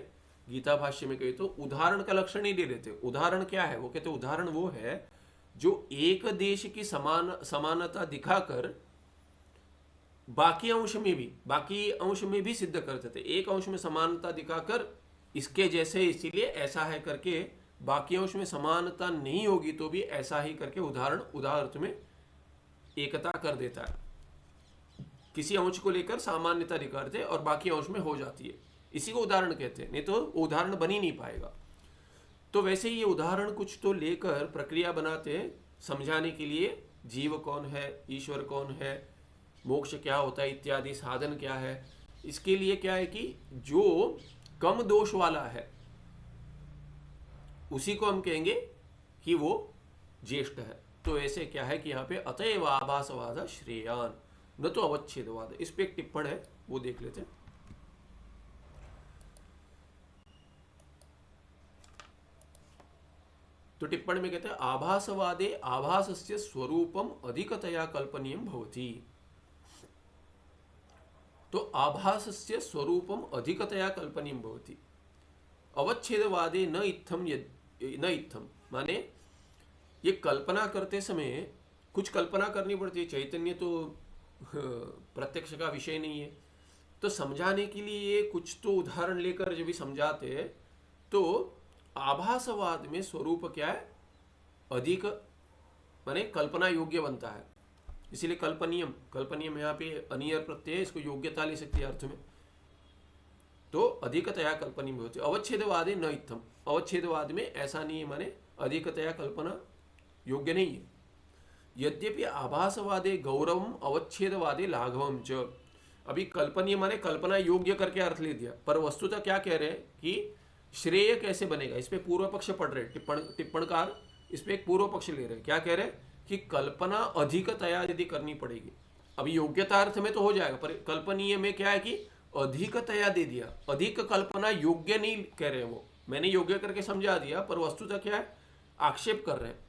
गीता भाष्य में कहे तो उदाहरण का लक्षण नहीं दे देते। उदाहरण क्या है, वो कहते उदाहरण वो है जो एक देश की समानता दिखाकर बाकी अंश में भी सिद्ध करते थे। एक अंश में समानता दिखाकर इसके जैसे इसीलिए ऐसा है करके बाकी अंश में समानता नहीं होगी तो भी ऐसा ही करके उदाहरण उदाहरण में एकता कर देता है। किसी अंश को लेकर सामान्यता दिखाते और बाकी अंश में हो जाती है, इसी को उदाहरण कहते हैं, नहीं तो उदाहरण बन ही नहीं पाएगा। तो वैसे ही ये उदाहरण कुछ तो लेकर प्रक्रिया बनाते हैं समझाने के लिए, जीव कौन है, ईश्वर कौन है, मोक्ष क्या होता है इत्यादि, साधन क्या है। इसके लिए क्या है कि जो कम दोष वाला है उसी को हम कहेंगे कि वो ज्येष्ठ है। तो ऐसे क्या है कि यहाँ पे अतएव आभासवाद श्रेयान न तो अवच्छेदवाद, इस पे एक टिप्पण है वो देख लेते हैं। तो टिप्पणी में कहते हैं आभासवादे आभासस्य स्वरूपम अधिकतया कल्पनीयम भवति। तो आभासस्य स्वरूपम अधिकतया कल्पनीयम भवति, अवच्छेदवादे न इत्थम माने ये कल्पना करते समय कुछ कल्पना करनी पड़ती है, चैतन्य तो प्रत्यक्ष का विषय नहीं है। तो समझाने के लिए कुछ तो उदाहरण लेकर जब भी समझाते हैं तो आभासवाद में स्वरूप क्या है, अधिक माने कल्पना योग्य बनता है, इसीलिए कल्पनीयम, कल्पनीयम यहाँ पे अनियर प्रत्यय, इसको योग्यता ले सकती है अर्थ में। तो अधिकतया कल्पनीय होती है। अवच्छेदवादे न इत्थम, अवच्छेदवाद में ऐसा नहीं है, माने अधिकतया कल्पना योग्य नहीं है। यद्यपि आभासवादे गौरवम अवच्छेदवादे लाघवम च, अभी कल्पनीय माने कल्पना योग्य करके अर्थ ले दिया, पर वस्तुतः क्या कह रहे हैं कि श्रेय कैसे बनेगा, इस पे पूर्व पक्ष पढ़ रहे टिप्पणकार, इस पे एक पूर्व पक्ष ले रहे हैं। क्या कह रहे हैं कि कल्पना अधिकतया यदि करनी पड़ेगी, अभी योग्यता अर्थ में तो हो जाएगा, पर कल्पनीय में क्या है कि अधिकतया दे दिया, अधिक कल्पना योग्य नहीं कह रहे हैं वो, मैंने योग्य करके समझा दिया, पर वस्तुतः क्या है आक्षेप कर रहे हैं।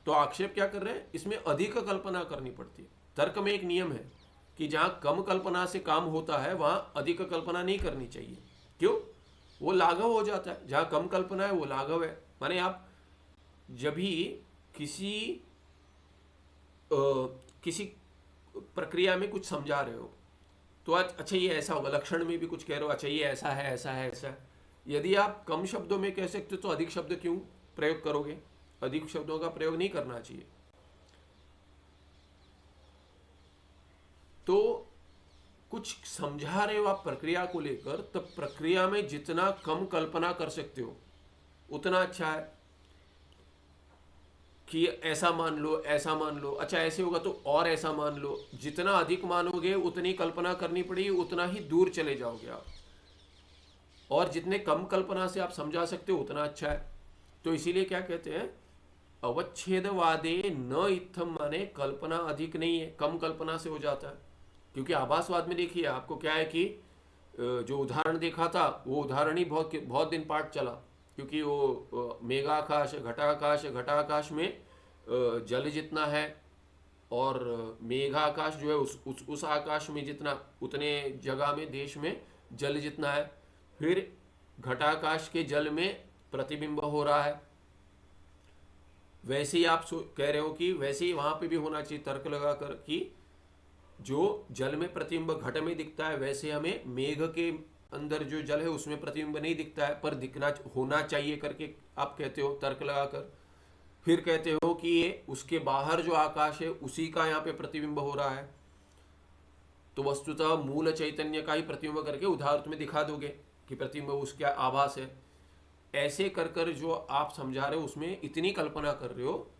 तो आक्षेप क्या कर रहे हैं, इसमें अधिक कल्पना करनी पड़ती है। तर्क में एक नियम है कि जहां कम कल्पना से काम होता है वहां अधिक कल्पना नहीं करनी चाहिए। क्यों, वो लाघव हो जाता है। जहां कम कल्पना है वो लाघव है। माने आप जब भी किसी प्रक्रिया में कुछ समझा रहे हो तो आज अच्छा ये ऐसा होगा, लक्षण में भी कुछ कह रहे हो, अच्छा ये ऐसा है ऐसा है ऐसा है, यदि आप कम शब्दों में कह सकते हो तो अधिक शब्द क्यों प्रयोग करोगे, अधिक शब्दों का प्रयोग नहीं करना चाहिए। तो कुछ समझा रहे हो आप प्रक्रिया को लेकर, तब प्रक्रिया में जितना कम कल्पना कर सकते हो उतना अच्छा है। कि ऐसा मान लो ऐसा मान लो, अच्छा ऐसे होगा तो और ऐसा मान लो, जितना अधिक मानोगे उतनी कल्पना करनी पड़ेगी, उतना ही दूर चले जाओगे आप, और जितने कम कल्पना से आप समझा सकते हो उतना अच्छा है। तो इसीलिए क्या कहते हैं अवच्छेदवादे न इत्थम, माने कल्पना अधिक नहीं है, कम कल्पना से हो जाता है। क्योंकि आभासवाद में देखिए आपको क्या है कि जो उदाहरण देखा था वो उदाहरण ही बहुत बहुत दिन पाठ चला, क्योंकि वो मेघाकाश घटाकाश, घटाकाश में जल जितना है और मेघाकाश जो है उस आकाश में जितना, उतने जगह में देश में जल जितना है, फिर घटाकाश के जल में प्रतिबिंब हो रहा है। वैसे ही आप कह रहे हो कि वैसे ही वहां पे भी होना चाहिए तर्क लगाकर कि जो जल में प्रतिबिंब घट में दिखता है वैसे हमें मेघ के अंदर जो जल है उसमें प्रतिबिंब नहीं दिखता है, पर दिखना होना चाहिए करके आप कहते हो तर्क लगाकर। फिर कहते हो कि ये उसके बाहर जो आकाश है उसी का यहाँ पे प्रतिबिंब हो रहा है, तो वस्तुतः मूल चैतन्य का ही प्रतिबिंब करके उदाहरण में दिखा दोगे कि प्रतिबिंब उसका आभास है। ऐसे कर कर जो आप समझा रहे हो उसमें इतनी कल्पना कर रहे हो।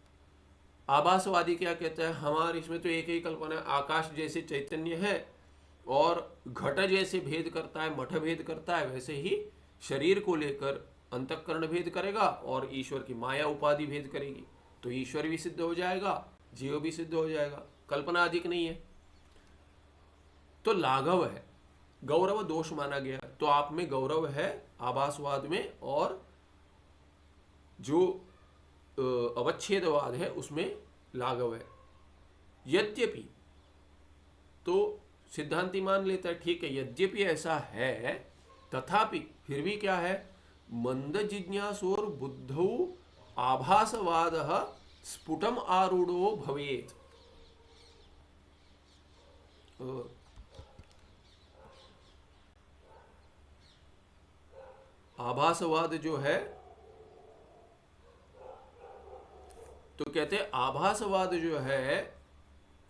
आभासवादी क्या कहता है, हमारे इसमें तो एक ही कल्पना है, आकाश जैसे चैतन्य है और घट जैसे भेद करता है, मठ भेद करता है, वैसे ही शरीर को लेकर अंतःकरण भेद करेगा और ईश्वर की माया उपाधि भेद करेगी, तो ईश्वर भी सिद्ध हो जाएगा, जीव भी सिद्ध हो जाएगा, कल्पना अधिक नहीं है। तो लाघव है, गौरव दोष माना गया, तो आप में गौरव है आभासवाद में, और जो अवच्छेदवाद है उसमें लाघव है। यद्यपि, तो सिद्धांति मान लेता है ठीक है यद्यपि ऐसा है, तथापि फिर भी क्या है, मंद जिज्ञासोर बुद्धौ आभासवाद स्फुटम आरूढ़ो भवेत। आभासवाद जो है तो कहते हैं आभासवाद जो है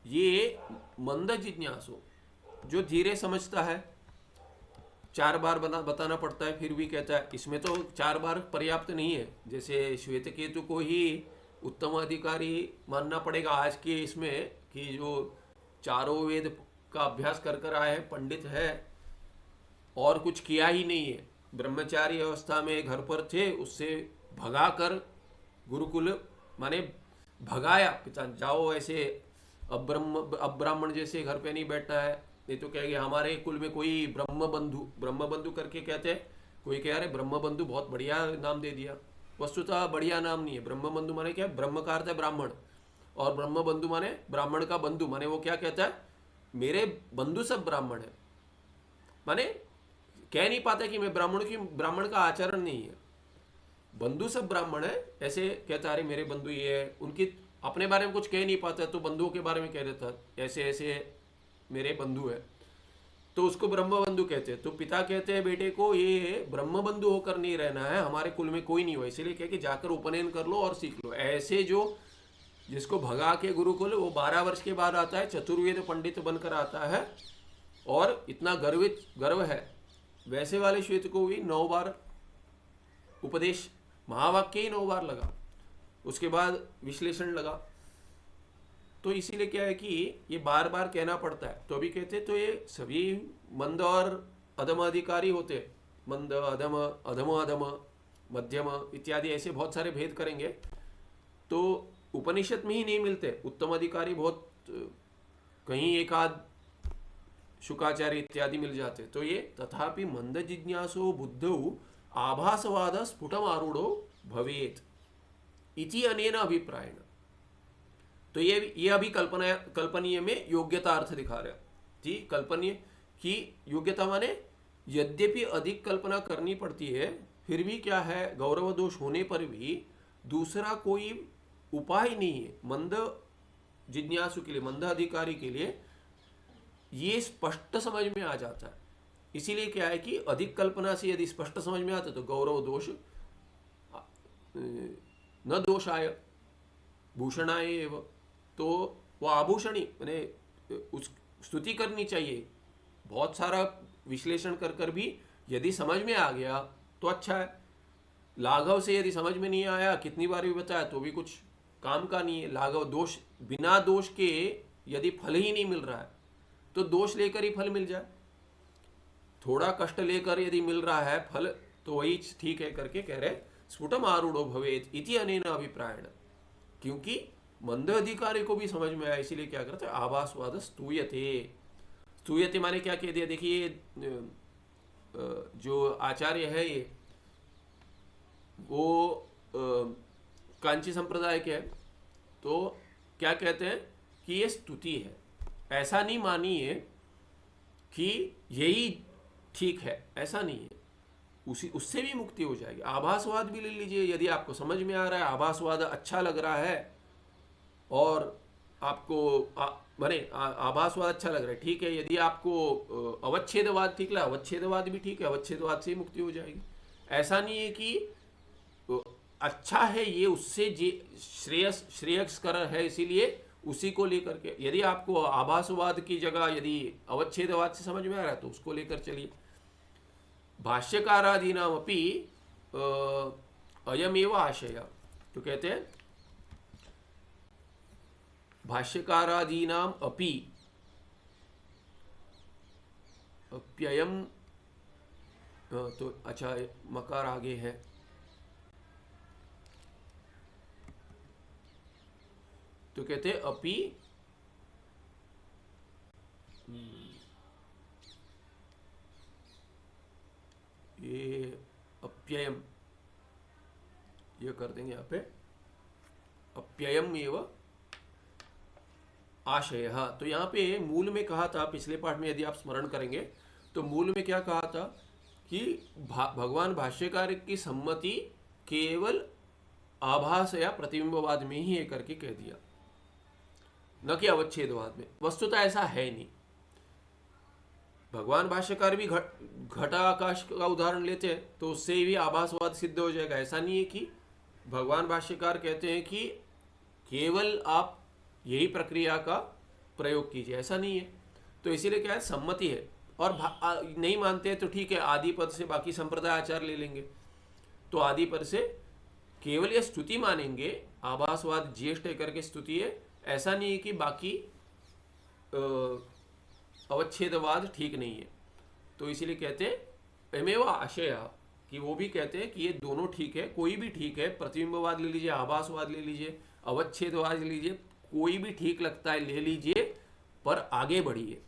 ये मंद जिज्ञासु, जो धीरे समझता है, 4 बार बताना पड़ता है फिर भी कहता है, इसमें तो 4 बार पर्याप्त नहीं है। जैसे श्वेत केतु को ही उत्तम अधिकारी मानना पड़ेगा आज के इसमें, कि जो चारों वेद का अभ्यास कर कर आए हैं, पंडित है, और कुछ किया ही नहीं है, ब्रह्मचारी अवस्था में घर पर थे, उससे भगा कर गुरुकुल माने भगाया पिता, जाओ ऐसे अब्राह्मण जैसे घर पे नहीं बैठना है, नहीं तो कहेंगे हमारे कुल में कोई ब्रह्म बंधु करके कहते हैं, कोई कह रहे ब्रह्म बंधु, बहुत बढ़िया नाम दे दिया। वस्तुतः बढ़िया नाम नहीं है। ब्रह्म बंधु माने क्या, ब्रह्म का अर्थ है ब्राह्मण, और ब्रह्म बंधु माने ब्राह्मण का बंधु, माने वो क्या कहता है, मेरे बंधु सब ब्राह्मण है, माने कह नहीं पाता कि मैं ब्राह्मण का आचरण नहीं है, बंधु सब ब्राह्मण है, ऐसे कहता अरे मेरे बंधु ये है, उनकी अपने बारे में कुछ कह नहीं पाता तो बंधुओं के बारे में कह देता ऐसे ऐसे मेरे बंधु है, तो उसको ब्रह्म बंधु कहते हैं। तो पिता कहते हैं बेटे को ये ब्रह्म बंधु होकर नहीं रहना है, हमारे कुल में कोई नहीं हुआ, इसीलिए कह कि जाकर उपनयन कर लो और सीख लो। ऐसे जो जिसको भगा के गुरुकुल, वो 12 वर्ष के बाद आता है, चतुर्वेद पंडित बनकर आता है और इतना गर्व है। वैसे वाले श्वेत को भी 9 बार उपदेश, महावाक्य ही 9 बार लगा, उसके बाद विश्लेषण लगा। तो इसीलिए क्या है कि ये बार बार कहना पड़ता है। तो अभी कहते तो ये सभी मंद और अधम अधिकारी होते, मंद अधम अधम अधम मध्यम इत्यादि ऐसे बहुत सारे भेद करेंगे, तो उपनिषद में ही नहीं मिलते। उत्तम अधिकारी बहुत कहीं एक आध शुकाचार्य इत्यादि मिल जाते। तो ये तथापि मंद जिज्ञासो बुद्धौ आभासवाद स्फुटम आरूढ़ो भवेत इति अनेन अभिप्रायेण। तो ये अभी कल्पनीय में योग्यता अर्थ दिखा रहे जी। कल्पनीय की योग्यता माने यद्यपि अधिक कल्पना करनी पड़ती है, फिर भी क्या है, गौरव दोष होने पर भी दूसरा कोई उपाय नहीं है मंद जिज्ञासु के लिए, मंद अधिकारी के लिए। ये स्पष्ट समझ में आ जाता है। इसीलिए क्या है कि अधिक कल्पना से यदि स्पष्ट समझ में आता तो गौरव दोष न दोषाय भूषणाय एव, तो वो आभूषणी मैंने उस स्तुति करनी चाहिए। बहुत सारा विश्लेषण कर कर भी यदि समझ में आ गया तो अच्छा है। लाघव से यदि समझ में नहीं आया, कितनी बार भी बताया तो भी कुछ काम का नहीं है। लाघव दोष, बिना दोष के यदि फल ही नहीं मिल रहा है तो दोष लेकर ही फल मिल जाए। थोड़ा कष्ट लेकर यदि मिल रहा है फल तो वही ठीक है करके कह रहे स्फुटम आरूढ़ो भवेत इति अनेन अभिप्रायेण। क्योंकि मंद अधिकारी को भी समझ में आया, इसीलिए क्या करते हैं, आभासवाद स्तूयते। स्तूयते माने क्या कह दिया, देखिए जो आचार्य है ये वो कांची संप्रदाय के है, तो क्या कहते हैं कि ये स्तुति है। ऐसा नहीं मानिए कि यही ठीक है, ऐसा नहीं है, उससे भी मुक्ति हो जाएगी। आभासवाद भी ले लीजिए, यदि आपको समझ में आ रहा है, आभासवाद अच्छा लग रहा है और आपको आभासवाद अच्छा लग रहा है, ठीक है। यदि आपको अवच्छेदवाद ठीक लगा, अवच्छेदवाद भी ठीक है, अवच्छेदवाद से ही मुक्ति हो जाएगी। ऐसा नहीं है कि अच्छा है ये उससे श्रेयस्कर है इसीलिए उसी को लेकर के। यदि आपको आभासवाद की जगह यदि अवच्छेदवाद से समझ में आ रहा है तो उसको लेकर चलिए। भाष्यकारादीनाम अपि अयमेव आशय। तो कहते हैं भाष्यकारादीनाम अपि अप्ययम, तो अच्छा मकार आगे है, तो कहते हैं अपि ये अप्ययम, ये कर देंगे यहाँ पे अप्ययम एव आशय। तो यहाँ पे मूल में कहा था, पिछले पाठ में यदि आप स्मरण करेंगे तो मूल में क्या कहा था कि भगवान भाष्यकार की सम्मति केवल आभास या प्रतिबिंबवाद में ही है करके कह दिया, न कि अवच्छेदवाद में। वस्तुतः ऐसा है नहीं। भगवान भाष्यकार भी घटा आकाश का उदाहरण लेते हैं तो उससे भी आभासवाद सिद्ध हो जाएगा। ऐसा नहीं है कि भगवान भाष्यकार कहते हैं कि केवल आप यही प्रक्रिया का प्रयोग कीजिए, ऐसा नहीं है। तो इसीलिए क्या है, सम्मति है। और नहीं मानते हैं तो ठीक है, आदि पद से बाकी संप्रदाय आचार ले लेंगे। तो आदि पद से केवल ये स्तुति मानेंगे, आभासवाद ज्येष्ठ करके स्तुति है, ऐसा नहीं है कि बाकी अवच्छेदवाद ठीक नहीं है। तो इसीलिए कहते हैं एमेव आशय, कि वो भी कहते हैं कि ये दोनों ठीक है, कोई भी ठीक है, प्रतिबिंबवाद ले लीजिए, आभासवाद ले लीजिए, अवच्छेदवाद ले लीजिए, कोई भी ठीक लगता है ले लीजिए, पर आगे बढ़िए,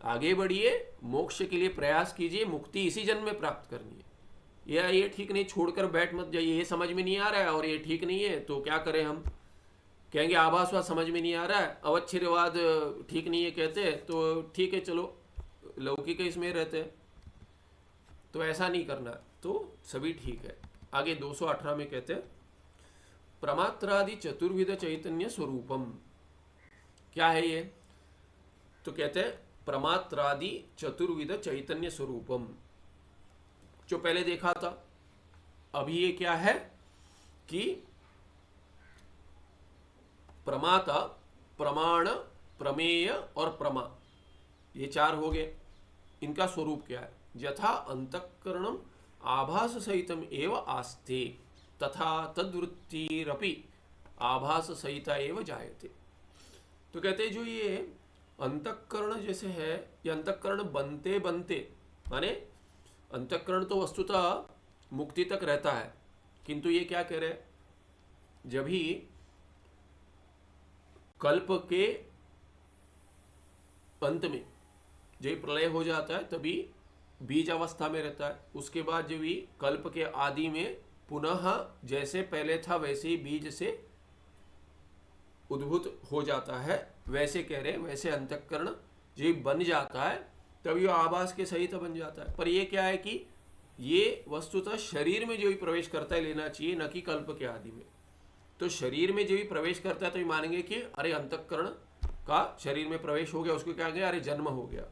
आगे बढ़िए, मोक्ष के लिए प्रयास कीजिए, मुक्ति इसी जन्म में प्राप्त करनी है। ये ठीक नहीं छोड़कर बैठ मत जाइए, ये समझ में नहीं आ रहा है और ये ठीक नहीं है तो क्या करें हम, कहेंगे आभासवाद समझ में नहीं आ रहा है, अवच्छेदवाद ठीक नहीं है कहते हैं, तो ठीक है चलो लौकिक इसमें रहते हैं, तो ऐसा नहीं करना, तो सभी ठीक है। आगे 218 में कहते हैं प्रमात्रादि चतुर्विध चैतन्य स्वरूपम। क्या है ये? तो कहते हैं प्रमात्रादि चतुर्विध चैतन्य स्वरूपम, जो पहले देखा था। अभी ये क्या है कि प्रमाता, प्रमाण, प्रमेय और प्रमा, ये चार हो गए। इनका स्वरूप क्या है? यथा अंतःकरणम आभास सहितम एव आस्ते तथा तद्वृत्तिरपि आभास सहिता एव जायते। तो कहते हैं जो ये अंतःकरण जैसे है, ये अंतःकरण बनते बनते, माने अंतःकरण तो वस्तुतः मुक्ति तक रहता है, किंतु ये क्या कह रहे हैं, जब ही कल्प के अंत में जब प्रलय हो जाता है तभी बीज अवस्था में रहता है, उसके बाद जब ही कल्प के आदि में पुनः जैसे पहले था वैसे ही बीज से उद्भूत हो जाता है, वैसे कह रहे हैं, वैसे अंतःकरण जब बन जाता है तभी वो आभास के सहित बन जाता है। पर ये क्या है कि ये वस्तुतः शरीर में जो भी प्रवेश करता है लेना चाहिए, न कि कल्प के आदि में। तो शरीर में जो भी प्रवेश करता है तो ये मानेंगे कि अरे अंतःकरण का शरीर में प्रवेश हो गया, उसको क्या गया, अरे जन्म हो गया।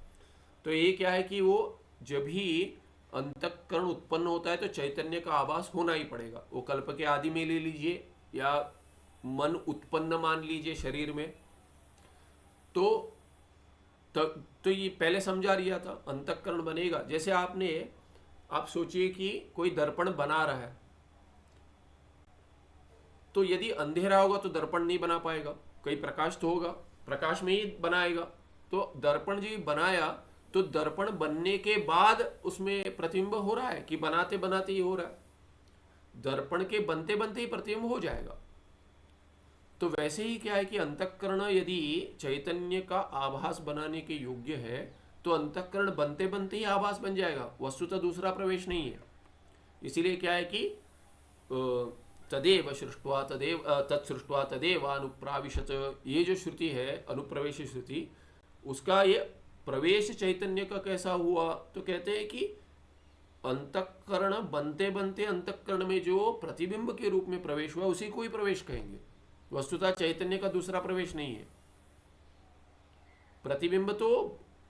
तो ये क्या है कि वो जब भी अंतःकरण उत्पन्न होता है तो चैतन्य का आभास होना ही पड़ेगा। वो कल्प के आदि में ले लीजिए या मन उत्पन्न मान लीजिए शरीर में, तो ये पहले समझा दिया था, अंतःकरण बनेगा। जैसे आप सोचिए कि कोई दर्पण बना रहा है, तो यदि अंधेरा होगा तो दर्पण नहीं बना पाएगा, कहीं प्रकाश तो होगा, प्रकाश में ही बनाएगा। तो दर्पण जो बनाया तो दर्पण बनने के बाद उसमें प्रतिबिंब हो रहा है कि बनाते बनाते ही हो रहा है? दर्पण के बनते बनते ही प्रतिबिंब हो जाएगा। तो वैसे ही क्या है कि अंतःकरण यदि चैतन्य का आभास बनाने के योग्य है तो अंतःकरण बनते बनते ही आभास बन जाएगा, वस्तुतः दूसरा प्रवेश नहीं है। इसीलिए क्या है कि तदेव सृष्ट्वा तदेव तत्सृष्ट्वा तदेव अनुप्राविशत, ये जो श्रुति है अनुप्रवेश श्रुति, उसका ये प्रवेश चैतन्य का कैसा हुआ? तो कहते हैं कि अंतःकरण बनते बनते अंतःकरण में जो प्रतिबिंब के रूप में प्रवेश हुआ उसी को ही प्रवेश कहेंगे, वस्तुतः चैतन्य का दूसरा प्रवेश नहीं है। प्रतिबिंब तो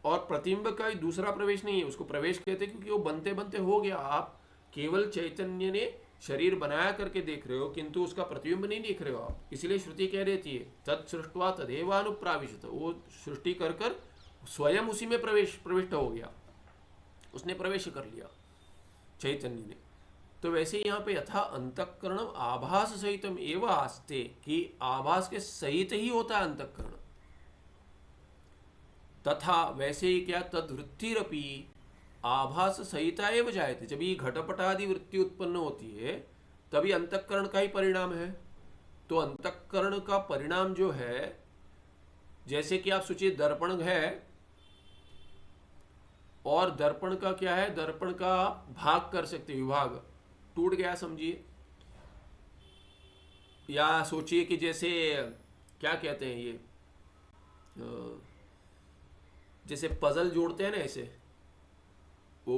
और प्रतिबिंब का दूसरा प्रवेश नहीं है, उसको प्रवेश कहते हैं क्योंकि वो बनते बनते हो गया। आप केवल चैतन्य ने शरीर बनाया करके देख रहे हो किंतु उसका प्रतिबिंब नहीं देख रहे हो आप, इसलिए श्रुति कह देती है तत्सृष्ट्वा तदेवानुप्राविशत, वो सृष्टि कर कर स्वयं उसी में प्रविष्ट हो गया, उसने प्रवेश कर लिया चैतन्य ने। तो वैसे यहाँ पे यथा अंतःकरण आभास सहितम एवं आस्ते, कि आभास के सहित ही होता है अंतःकरण, तथा वैसे ही क्या तद्वृत्तिरपि आभास सहिता एव जायते, जब ये घटपटादि वृत्ति उत्पन्न होती है तभी अंतःकरण का ही परिणाम है। तो अंतःकरण का परिणाम जो है, जैसे कि आप सोचिए दर्पण है और दर्पण का क्या है, दर्पण का भाग कर सकते, विभाग टूट गया समझिए, या सोचिए कि जैसे क्या कहते हैं ये, जैसे पजल जोड़ते हैं ना, ऐसे वो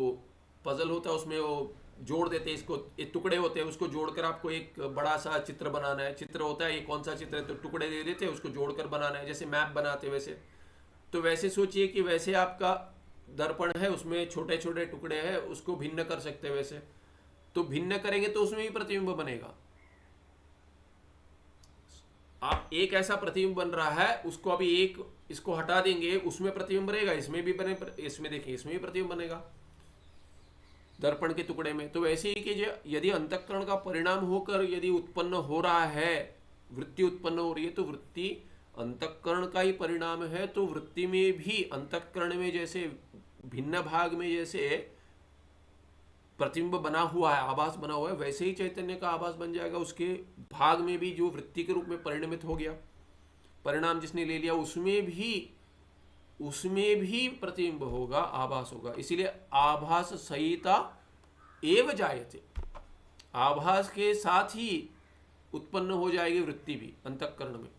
पजल होता है उसमें वो जोड़ देते हैं, इसको ये टुकड़े होते हैं, उसको जोड़कर आपको एक बड़ा सा चित्र बनाना है, चित्र होता है ये कौन सा चित्र है, तो टुकड़े दे देते हैं, उसको जोड़कर बनाना है, जैसे मैप बनाते हैं वैसे। तो वैसे सोचिए कि वैसे आपका दर्पण है, उसमें छोटे छोटे टुकड़े हैं, उसको भिन्न कर सकते हैं वैसे, तो भिन्न करेंगे तो उसमें भी प्रतिबिंब बनेगा। आप एक ऐसा प्रतिबिंब बन रहा है, उसको अभी एक इसको हटा देंगे, उसमें प्रतिबिंब बनेगा, इसमें भी बने, इसमें देखिए इसमें भी प्रतिबिंब बनेगा दर्पण के टुकड़े में। तो वैसे ही कि यदि अंतःकरण का परिणाम होकर यदि उत्पन्न हो रहा है, वृत्ति उत्पन्न हो रही है, तो वृत्ति अंतःकरण का ही परिणाम है। तो वृत्ति में भी अंतःकरण में जैसे भिन्न भाग में जैसे प्रतिबिंब बना हुआ है, आभास बना हुआ है, वैसे ही चैतन्य का आभास बन जाएगा उसके भाग में भी, जो वृत्ति के रूप में परिणमित हो गया, परिणाम जिसने ले लिया, उसमें भी प्रतिबिंब होगा, आभास होगा। इसीलिए आभास सहिता एव जायते, आभास के साथ ही उत्पन्न हो जाएगी वृत्ति भी अंतःकरण में।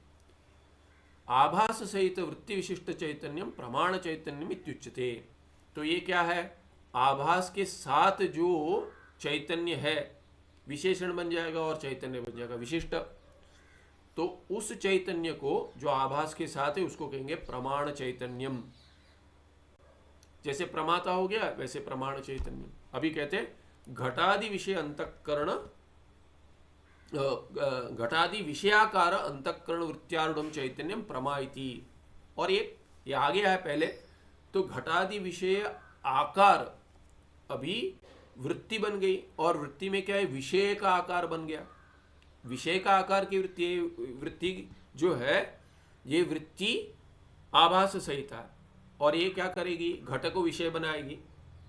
आभास सहित वृत्ति विशिष्ट चैतन्यम प्रमाण चैतन्यम इत्युच्यते। तो ये क्या है, आभास के साथ जो चैतन्य है विशेषण बन जाएगा और चैतन्य बन जाएगा विशिष्ट। तो उस चैतन्य को जो आभास के साथ है उसको कहेंगे प्रमाण चैतन्यम। जैसे प्रमाता हो गया वैसे प्रमाण चैतन्यम। अभी कहते घटादि विषय अंतःकरण, घटादि विषयाकार अंतःकरण वृत्त्यारूढ़ चैतन्यम प्रमा इति। और ये आ गया है पहले। तो घटादि विषय आकार अभी वृत्ति बन गई, और वृत्ति में क्या है, विषय का आकार बन गया। विषय का आकार की वृत्ति जो है, ये वृत्ति आभास सहित है, और ये क्या करेगी, घट को विषय बनाएगी,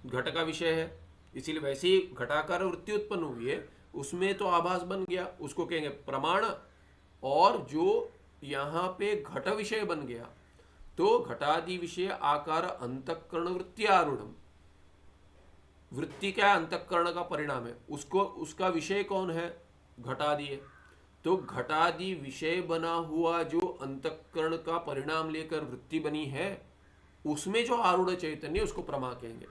घट का विषय है, इसीलिए वैसे ही घटाकार वृत्ति उत्पन्न हुई है, उसमें तो आभास बन गया, उसको कहेंगे प्रमाण। और जो यहाँ पे घट विषय बन गया, तो घटादि विषय आकार अंतःकरण वृत्ति आरूढ़, वृत्ति क्या अंतःकरण का परिणाम है, उसको उसका विषय कौन है, घटादि है। तो घटादि विषय बना हुआ जो अंतःकरण का परिणाम लेकर वृत्ति बनी है, उसमें जो आरूढ़ चैतन्य उसको प्रमा कहेंगे,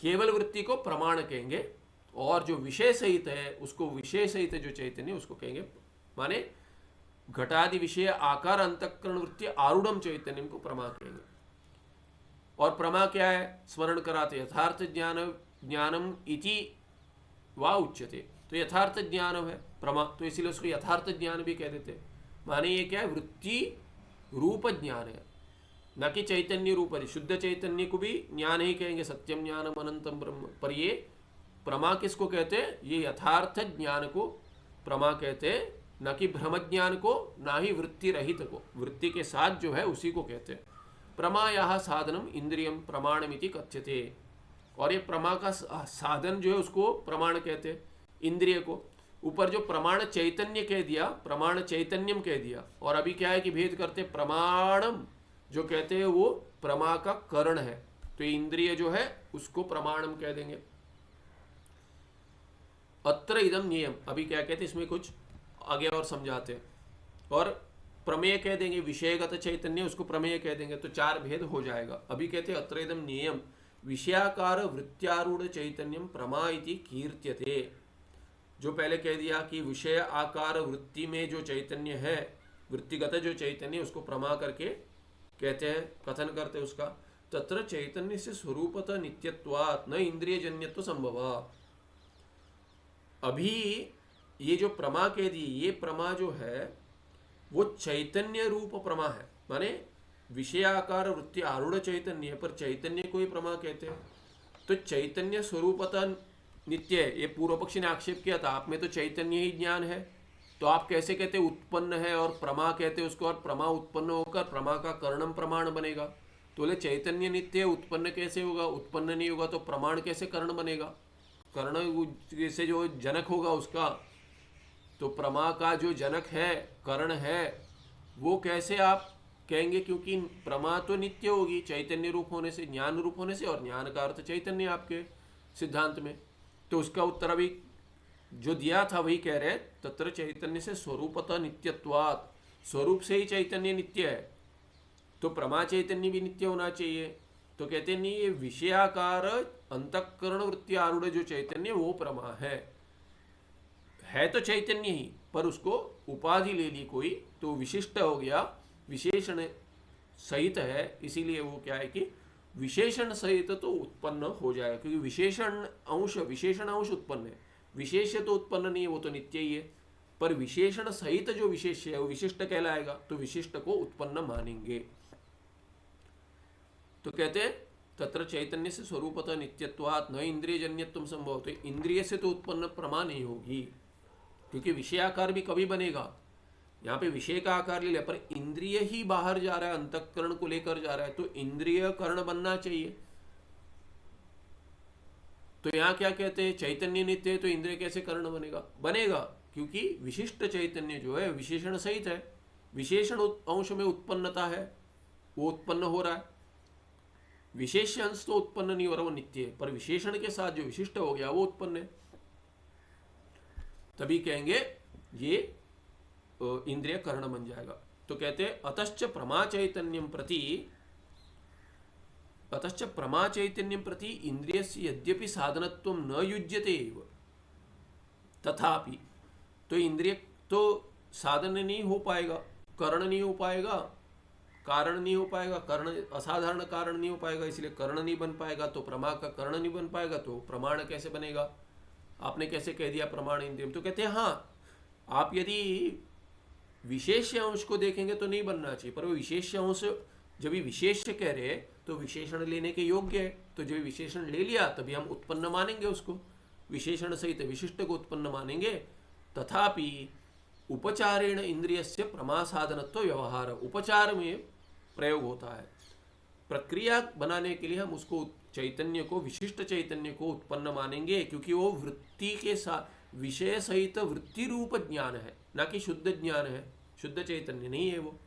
केवल वृत्ति को प्रमाण कहेंगे, और जो विषय सहित है उसको विषय सहित जो चैतन्य उसको कहेंगे, माने घटादि विषय आकार अंतःकरण वृत्ति आरूढ़ चैतन्य को प्रमा कहेंगे। और प्रमा क्या है, स्मरण कराते यथार्थ ज्ञानम इति वा उच्यते। तो यथार्थ ज्ञान है प्रमा, तो इसीलिए उसको यथार्थ ज्ञान भी कह देते। माने ये क्या है, वृत्ति रूप ज्ञान है, न कि चैतन्य रूप है। शुद्ध चैतन्य को भी ज्ञान ही कहेंगे, सत्यम ज्ञानम अनंतम ब्रह्म। पर ये प्रमा किसको कहते हैं, ये यथार्थ ज्ञान को प्रमा कहते हैं, न कि भ्रम ज्ञान को, ना ही वृत्ति रहित को, वृत्ति के साथ जो है उसी को कहते हैं। प्रमा यह साधनम इंद्रियम प्रमाणमिति कथ्यते। और ये प्रमा का साधन जो है उसको प्रमाण कहते हैं, इंद्रिय को। ऊपर जो प्रमाण चैतन्य कह दिया, प्रमाण चैतन्यम कह दिया, और अभी क्या है कि भेद करते प्रमाणम जो कहते हैं वो प्रमा का करण है, तो ये इंद्रिय जो है उसको प्रमाणम कह देंगे। अत्र इदम नियम, अभी क्या कहते इसमें कुछ आगे और समझाते हैं। और प्रमेय कह देंगे, विषयगत चैतन्य उसको प्रमेय कह देंगे, तो चार भेद हो जाएगा। अभी कहते अत्र इदम नियम विषयाकार वृत्त्यारूढ़ चैतन्यम प्रमा इति कीर्त्यते। जो पहले कह दिया कि विषय आकार वृत्ति में जो चैतन्य है, वृत्तिगत जो चैतन्य उसको प्रमा करके कहते हैं, कथन करते उसका। तत्र चैतन्य से स्वरूपतः नित्यत्वात् न इंद्रिय जन्यत्व संभवा। अभी ये जो प्रमा कह दी, ये प्रमा जो है वो चैतन्य रूप प्रमा है, माने विषयाकार वृत्ति आरूढ़ चैतन्य, पर चैतन्य को ही प्रमा कहते हैं। तो चैतन्य स्वरूपतः नित्य है। ये पूर्व पक्षी ने आक्षेप किया था, आप में तो चैतन्य ही ज्ञान है, तो आप कैसे कहते उत्पन्न है और प्रमा कहते उसको, और प्रमा उत्पन्न होकर प्रमा का करणम प्रमाण बनेगा। तो बोले चैतन्य नित्य है, उत्पन्न कैसे होगा, उत्पन्न नहीं होगा तो प्रमाण कैसे कर्ण बनेगा, कर्ण जैसे जो जनक होगा उसका, तो प्रमा का जो जनक है, कर्ण है, वो कैसे आप कहेंगे, क्योंकि प्रमा तो नित्य होगी चैतन्य रूप होने से, ज्ञान रूप होने से, और ज्ञान का अर्थ चैतन्य आपके सिद्धांत में। तो उसका उत्तर अभी जो दिया था वही कह रहे, तत्र चैतन्य से स्वरूपतः नित्यत्वात्, स्वरूप से ही चैतन्य नित्य है, तो प्रमा चैतन्य भी नित्य होना चाहिए। तो कहते नहीं, ये विषयाकार अंतःकरण वृत्ति आरूढ़ जो चैतन्य वो प्रमा है तो चैतन्य ही, पर उसको उपाधि ले ली कोई, तो विशिष्ट हो गया, विशेषण सहित है, इसीलिए वो क्या है कि विशेषण सहित तो उत्पन्न हो जाएगा, क्योंकि विशेषण अंश उत्पन्न है, विशेष तो उत्पन्न नहीं है, वो तो नित्य ही है। पर विशेषण सहित जो विशेष्य है वो विशिष्ट कहलाएगा, तो विशिष्ट को उत्पन्न मानेंगे। तो कहते हैं तत्र चैतन्य से स्वरूपतः नित्यत्वात् न इंद्रिय जन्यत्व संभव, तो इंद्रिय से तो उत्पन्न प्रमा नहीं होगी, क्योंकि विषयाकार भी कभी बनेगा। यहाँ पे विषय का आकार ले लिया, पर इंद्रिय ही बाहर जा रहा है, अंतःकरण को लेकर जा रहा है, तो इंद्रिय कर्ण बनना चाहिए। तो यहाँ क्या कहते हैं, चैतन्य नित्य है तो इंद्रिय कैसे कर्ण बनेगा? बनेगा, क्योंकि विशिष्ट चैतन्य जो है विशेषण सहित है, विशेषण अंश में उत्पन्नता है, वो उत्पन्न हो रहा है। विशेष अंश तो उत्पन्न नहीं हो रहा, वो नित्य है, पर विशेषण के साथ जो विशिष्ट हो गया वो उत्पन्न है। तभी कहेंगे ये इंद्रिय कर्ण बन जाएगा। तो कहते हैं अतश्च प्रमा चैतन्यम प्रति इंद्रियस्य यद्यपि साधनत्व न युज्यते एव तथापि, तो इंद्रिय तो साधन नहीं हो पाएगा, कर्ण नहीं हो पाएगा, कारण नहीं हो पाएगा, कर्ण असाधारण कारण नहीं हो पाएगा, इसलिए कर्ण नहीं बन पाएगा, तो प्रमा का कर्ण नहीं बन पाएगा, तो प्रमाण कैसे बनेगा? आपने कैसे कह दिया प्रमाण इंद्रियम? तो कहते हैं हाँ, आप यदि विशेष अंश को देखेंगे तो नहीं बनना चाहिए, पर वो विशेष अंश जब भी विशेष कह रहे हैं तो विशेषण लेने के योग्य है, तो जब विशेषण ले लिया तभी हम उत्पन्न मानेंगे उसको, विशेषण सहित विशिष्ट को उत्पन्न मानेंगे। तथापि उपचारेण इंद्रियस्य प्रमा साधनत्व व्यवहार, उपचार में प्रयोग होता है, प्रक्रिया बनाने के लिए हम उसको चैतन्य को, विशिष्ट चैतन्य को उत्पन्न मानेंगे, क्योंकि वो वृत्ति के साथ विषय सहित वृत्ति रूप ज्ञान है, ना कि शुद्ध ज्ञान है, शुद्ध चैतन्य नहीं है वो।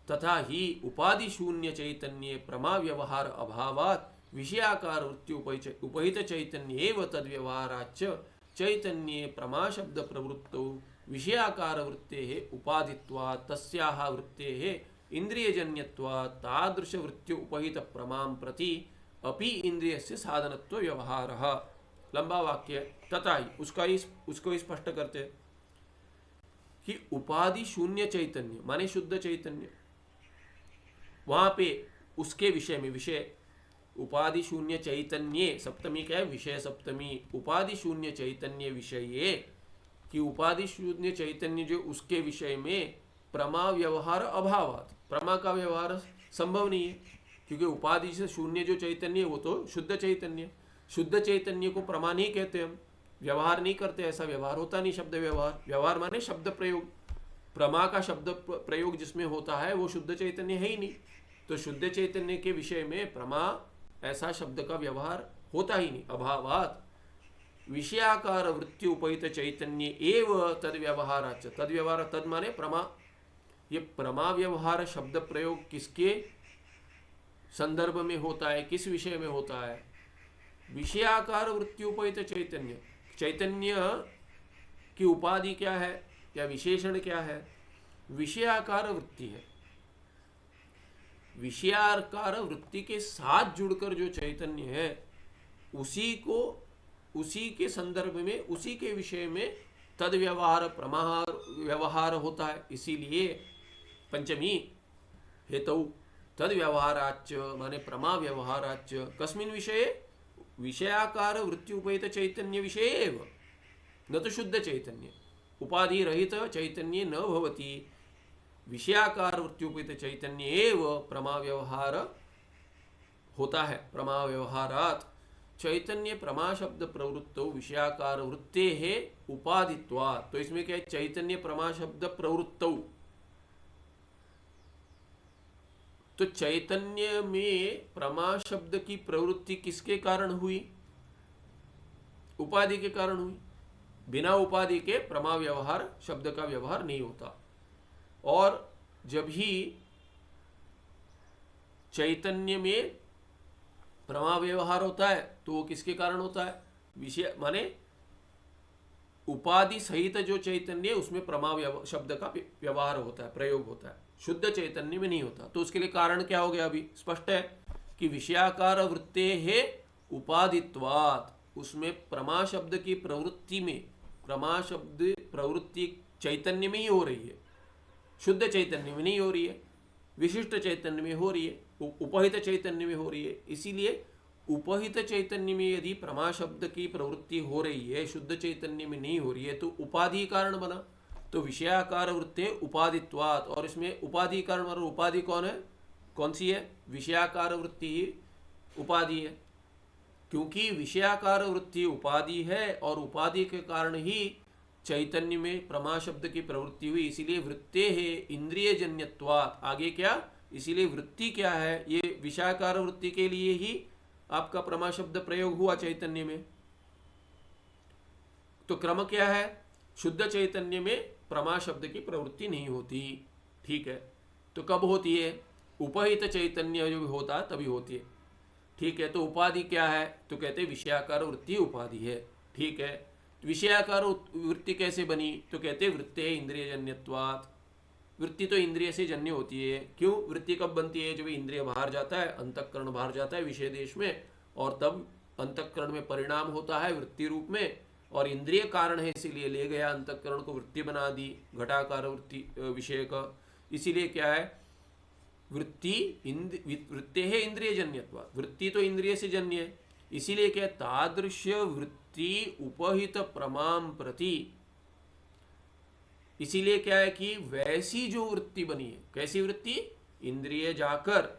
तथा ही उपाधि शून्य चैतन्य प्रमा व्यवहार अभावात विषयाकार वृत्ति उपहित चैतन्य एव तद व्यवहाराच चैतन्ये प्रमा शब्द प्रवृत्तौ विषयाकार वृत्तेः उपाधित्वात् तस्याः वृत्तेः इंद्रियजन्यत्वात् तादृश वृत्ति उपहित प्रमां प्रति अपि इंद्रियस्य साधनत्व व्यवहारः। लंबा वाक्य। तथा ही उसको स्पष्ट करते हैं कि उपाधि शून्य चैतन्य माने शुद्ध चैतन्य, वहां पे उसके विषय में, विषय उपाधि शून्य चैतन्य, सप्तमी क्या है? विषय सप्तमी। उपाधि शून्य चैतन्य विषय, कि उपाधि शून्य चैतन्य जो उसके विषय में प्रमा व्यवहार अभावात, प्रमा का व्यवहार संभव नहीं है, क्योंकि उपाधि से शून्य जो चैतन्य है वो तो शुद्ध चैतन्य, शुद्ध चैतन्य को प्रमा नहीं कहते, हम व्यवहार नहीं करते, ऐसा व्यवहार होता नहीं। शब्द व्यवहार, व्यवहार माने शब्द प्रयोग, प्रमा का शब्द प्रयोग जिसमें होता है वो शुद्ध चैतन्य है ही नहीं, तो शुद्ध चैतन्य के विषय में प्रमा ऐसा शब्द का व्यवहार होता ही नहीं। अभावात विषयाकार वृत्ति उपहित चैतन्य एव तद व्यवहाराच, तद व्यवहार, तद माने प्रमा, ये प्रमा व्यवहार शब्द प्रयोग किसके संदर्भ में होता है, किस विषय में होता है? विषयाकार वृत्ति उपहित चैतन्य, चैतन्य की उपाधि क्या है या विशेषण क्या है? विषयाकार वृत्ति है। विषयाकार वृत्ति के साथ जुड़कर जो चैतन्य है उसी को, उसी के संदर्भ में, उसी के विषय में तद व्यवहार प्रमाहार व्यवहार होता है। इसीलिए पंचमी हेतु तद व्यवहाराच माने प्रमा व्यवहाराच कस्मिन् विषये? विषयाकार वृत्ति उपहित चैतन्य विषये एव, न तो शुद्ध चैतन्य। उपाधि रहित चैतन्य न भवति, विषयाकार वृत्ति उपहित चैतन्य एव प्रमा व्यवहार होता है। प्रमा व्यवहारात् चैतन्य प्रमा शब्द प्रवृत्तो विषयाकार वृत्ते है उपाधित्वात्, तो इसमें क्या है? चैतन्य प्रमा शब्द प्रवृत्तो, तो चैतन्य में प्रमा शब्द की प्रवृत्ति किसके कारण हुई? उपाधि के कारण हुई। बिना उपाधि के प्रमा व्यवहार शब्द का व्यवहार नहीं होता। और जब ही चैतन्य में प्रमा व्यवहार होता है तो वो किसके कारण होता है? विषय माने उपाधि सहित जो चैतन्य है उसमें प्रमा शब्द का व्यवहार होता है, प्रयोग होता है, शुद्ध चैतन्य में नहीं होता। तो उसके लिए कारण क्या हो गया? अभी स्पष्ट है कि विषयाकार वृत्ते है उपाधित्वात्, उसमें प्रमा शब्द की प्रवृत्ति में, प्रमा शब्द प्रवृत्ति चैतन्य में ही हो रही है, शुद्ध चैतन्य में नहीं हो रही है, विशिष्ट चैतन्य में हो रही है, उपहित चैतन्य में हो रही है। इसीलिए उपहित चैतन्य में यदि प्रमा शब्द की प्रवृत्ति हो रही है, शुद्ध चैतन्य में नहीं हो रही है, तो उपाधि कारण बना। तो विषयाकार वृत्ते उपाधित्वात्, और इसमें उपाधि कारण और उपाधि कौन है, कौन सी है? विषयाकार वृत्ति ही उपाधि है, क्योंकि विषयाकार वृत्ति उपाधि है और उपाधि के कारण ही चैतन्य में प्रमा शब्द की प्रवृत्ति हुई। इसीलिए वृत्ते है इंद्रिय जन्यत्वात्। आगे क्या, इसीलिए वृत्ति क्या है, ये विषयाकार वृत्ति के लिए ही आपका प्रमा शब्द प्रयोग हुआ चैतन्य में। तो क्रम क्या है, शुद्ध चैतन्य में प्रमा शब्द की प्रवृत्ति नहीं होती। ठीक है, तो कब होती है? उपहित चैतन्य जो होता है तभी होती है। ठीक है, तो उपाधि क्या है? तो कहते हैं विषयाकार वृत्ति उपाधि है। ठीक है, विषयाकार वृत्ति कैसे बनी? तो कहते हैं वृत्ते इंद्रिय जन्यत्वात्। वृत्ति तो इंद्रिय से जन्य होती है। क्यों? वृत्ति कब बनती है? जब इंद्रिय बाहर जाता है, अंतःकरण बाहर जाता है विषय देश में, और तब अंतःकरण में परिणाम होता है वृत्ति रूप में, और इंद्रिय कारण है इसीलिए ले गया अंतःकरण को, वृत्ति बना दी घटाकार वृत्ति विषय का। इसीलिए क्या है, वृत्ति है इंद्रिय जन्यत्वा। वृत्ति तो इंद्रिय से जन्य है, इसीलिए क्या, तादृश्य वृत्ति उपहित प्रमाम प्रति। इसीलिए क्या है कि वैसी जो वृत्ति बनी है, कैसी वृत्ति? इंद्रिय जाकर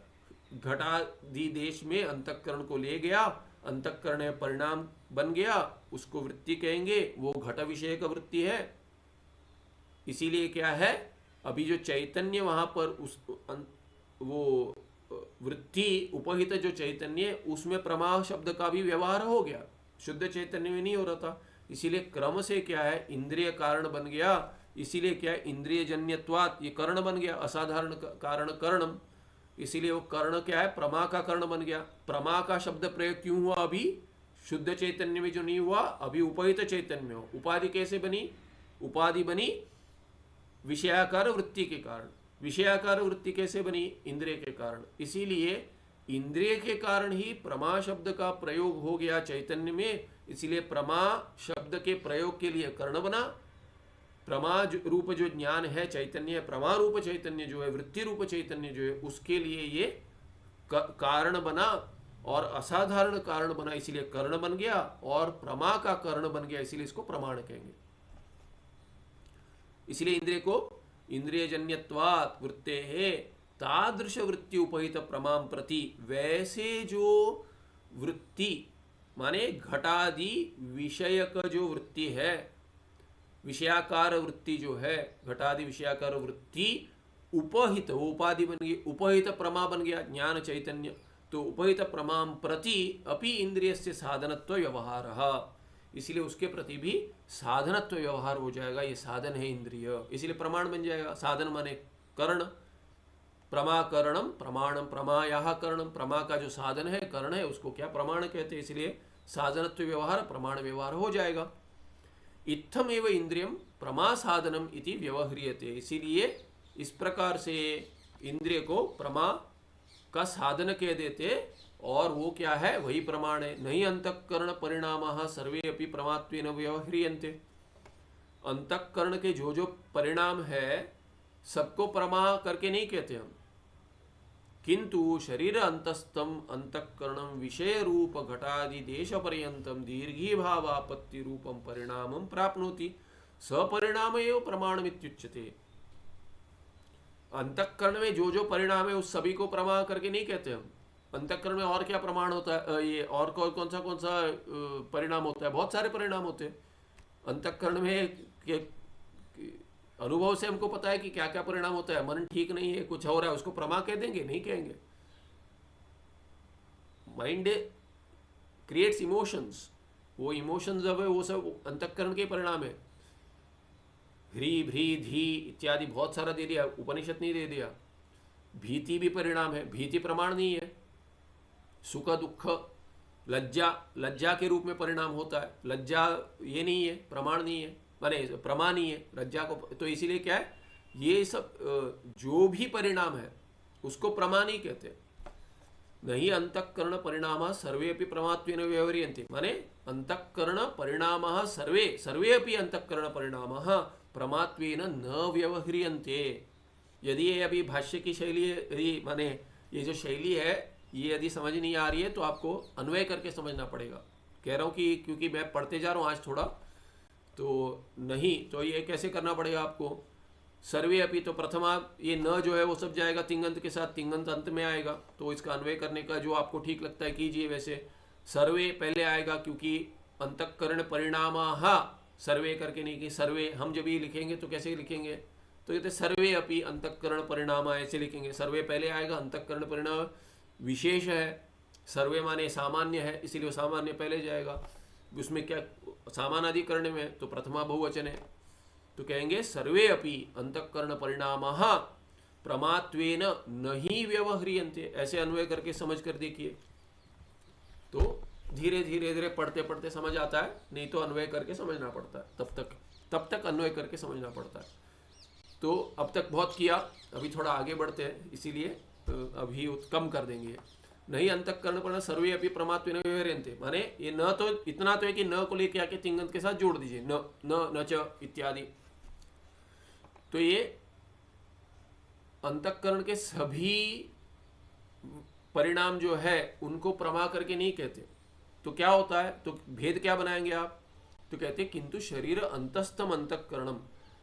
घटादि देश में अंतःकरण को ले गया, अंतःकरण में परिणाम बन गया, उसको वृत्ति कहेंगे। वो घट विषय का वृत्ति है। इसीलिए क्या है, अभी जो चैतन्य वहां पर वो वृत्ति उपहित जो चैतन्य है, उसमें प्रमा शब्द का भी व्यवहार हो गया, शुद्ध चैतन्य में नहीं हो रहा था। इसीलिए क्रम से क्या है, इंद्रिय कारण बन गया। इसीलिए क्या है, इंद्रिय जन्यत्वात्, ये कर्ण बन गया, असाधारण कारण कर्णम। इसीलिए वो कर्ण क्या है, प्रमा का कर्ण बन गया। प्रमा का शब्द प्रयोग क्यों हुआ? अभी शुद्ध चैतन्य में जो नहीं हुआ, अभी उपहित चैतन्य में हो। उपाधि कैसे बनी? उपाधि बनी विषयाकार वृत्ति के कारण। विषयाकार वृत्ति कैसे बनी? इंद्रिय के कारण। इसीलिए इंद्रिय के कारण ही प्रमा शब्द का प्रयोग हो गया चैतन्य में। इसीलिए प्रमा शब्द के प्रयोग के लिए कर्ण बना। प्रमा रूप जो ज्ञान है चैतन्य, प्रमा रूप चैतन्य जो है, वृत्ति रूप चैतन्य जो है, उसके लिए ये कारण बना और असाधारण कारण बना, इसीलिए कर्ण बन गया, और प्रमा का कर्ण बन गया, इसीलिए इसको प्रमाण कहेंगे। इसलिए इंद्रिय को इंद्रिय जन्यत्वात् वृत्ते है तादृश वृत्ति उपहित प्रमाम प्रति। वैसे जो वृत्ति माने घटादि विषयक जो वृत्ति है, विषयाकार वृत्ति जो है, घटादि विषयाकार वृत्ति उपहित, वो उपाधि बन गई, उपहित प्रमा बन गया ज्ञान चैतन्य। तो उपहित प्रमाम प्रति अपि इंद्रिय से साधनत्व व्यवहार, इसलिए उसके प्रति भी साधनत्व व्यवहार हो जाएगा। ये साधन है इंद्रिय, इसलिए प्रमाण बन जाएगा। साधन माने कर्ण, प्रमाकरणम प्रमाणम, प्रमायाः करणम, प्रमा का जो साधन है कर्ण है, उसको क्या प्रमाण कहते हैं। इसलिए साधनत्व व्यवहार प्रमाण व्यवहार हो जाएगा। इत्थम एव इंद्रियम प्रमा साधनम इति व्यवह्रियते। इसीलिए इस प्रकार से इंद्रिय को प्रमा का साधन कह देते, और वो क्या है, वही प्रमाण है। नहीं अंतःकरण परिणामः सर्वे अपि प्रमात्वेन व्यवह्रियन्ते। अंतःकरण के जो जो परिणाम है सबको प्रमा करके नहीं कहते हम, किंतु शरीर अंतस्थम अंतःकरणम विषय रूप घटादि देश पर्यंतम दीर्घी भावापत्ति रूपम परिणामम प्राप्नोति सपरिणाम एव प्रमाणमित्युच्यते। अंतःकरण में जो जो परिणाम है उस सभी को प्रमा करके नहीं कहते हम। अंतःकरण में और क्या प्रमाण होता है, ये और कौन सा परिणाम होता है? बहुत सारे परिणाम होते हैं अंतःकरण में। अनुभव से हमको पता है कि क्या क्या परिणाम होता है। मन ठीक नहीं है, कुछ हो रहा है, उसको प्रमा कह देंगे? नहीं कहेंगे। माइंड क्रिएट्स इमोशंस, वो इमोशंस जो है वो सब अंतःकरण के परिणाम है। ह्री भ्री धी इत्यादि बहुत सारा दे दिया, उपनिषद नहीं दे दिया। भीति भी परिणाम है, भीति प्रमाण नहीं है। सुख दुख लज्जा, लज्जा के रूप में परिणाम होता है, लज्जा ये नहीं है, प्रमाण नहीं है, माने प्रमा नहीं है लज्जा को। तो इसीलिए क्या है, ये सब जो भी परिणाम है उसको प्रमा नहीं कहते। नहीं अंतःकरण परिणाम सर्वे अपि प्रमात्वेन व्यवह्रियन्ते, माने अंतःकरण परिणाम सर्वे अपि अंतःकरण परिणाम प्रमात्वेन न व्यवह्रियन्ते। यदि ये अभी भाष्य की शैली है, माने ये जो शैली है ये यदि समझ नहीं आ रही है तो आपको अन्वय करके समझना पड़ेगा। कह रहा हूँ कि क्योंकि मैं पढ़ते जा रहा हूँ आज थोड़ा, तो नहीं तो ये कैसे करना पड़ेगा आपको। सर्वे अपी, तो प्रथमा ये न जो है वो सब जाएगा तिंगंत के साथ, तिंगंत अंत में आएगा, तो इसका अन्वय करने का जो आपको ठीक लगता है कीजिए। वैसे सर्वे पहले आएगा क्योंकि अंतःकरण परिणामा, सर्वे करके नहीं कि सर्वे, हम जब ये लिखेंगे तो कैसे लिखेंगे, तो कहते सर्वे अपि अंतःकरण परिणामा ऐसे लिखेंगे। सर्वे पहले आएगा, अंतःकरण परिणाम विशेष है, सर्वे माने सामान्य है, इसीलिए वो सामान्य पहले जाएगा। उसमें क्या सामानाधिकरण में तो प्रथमा बहुवचन है, तो कहेंगे सर्वे अपि अंतःकरण परिणामः प्रमात्वेन नहीं व्यवह्रियन्ते, ऐसे अन्वय करके समझ कर देखिए। तो धीरे धीरे धीरे पढ़ते पढ़ते समझ आता है, नहीं तो अन्वय करके समझना पड़ता है, तब तक अन्वय करके समझना पड़ता है। तो अब तक बहुत किया, अभी थोड़ा आगे बढ़ते हैं, इसीलिए अभी कम कर देंगे। नहीं अंतःकरण पर सर्वे अपि प्रमात्वेन व्यवह्रियन्ते, माने ये न तो इतना तो है कि न को लेके आके तिंगंत के साथ जोड़ दीजिए, न न न च इत्यादि। तो ये अंतःकरण के सभी परिणाम जो है उनको प्रमा करके नहीं कहते। तो क्या होता है, तो भेद क्या बनाएंगे आप, तो कहते हैं किंतु शरीर अंतस्थम अंतःकरणम,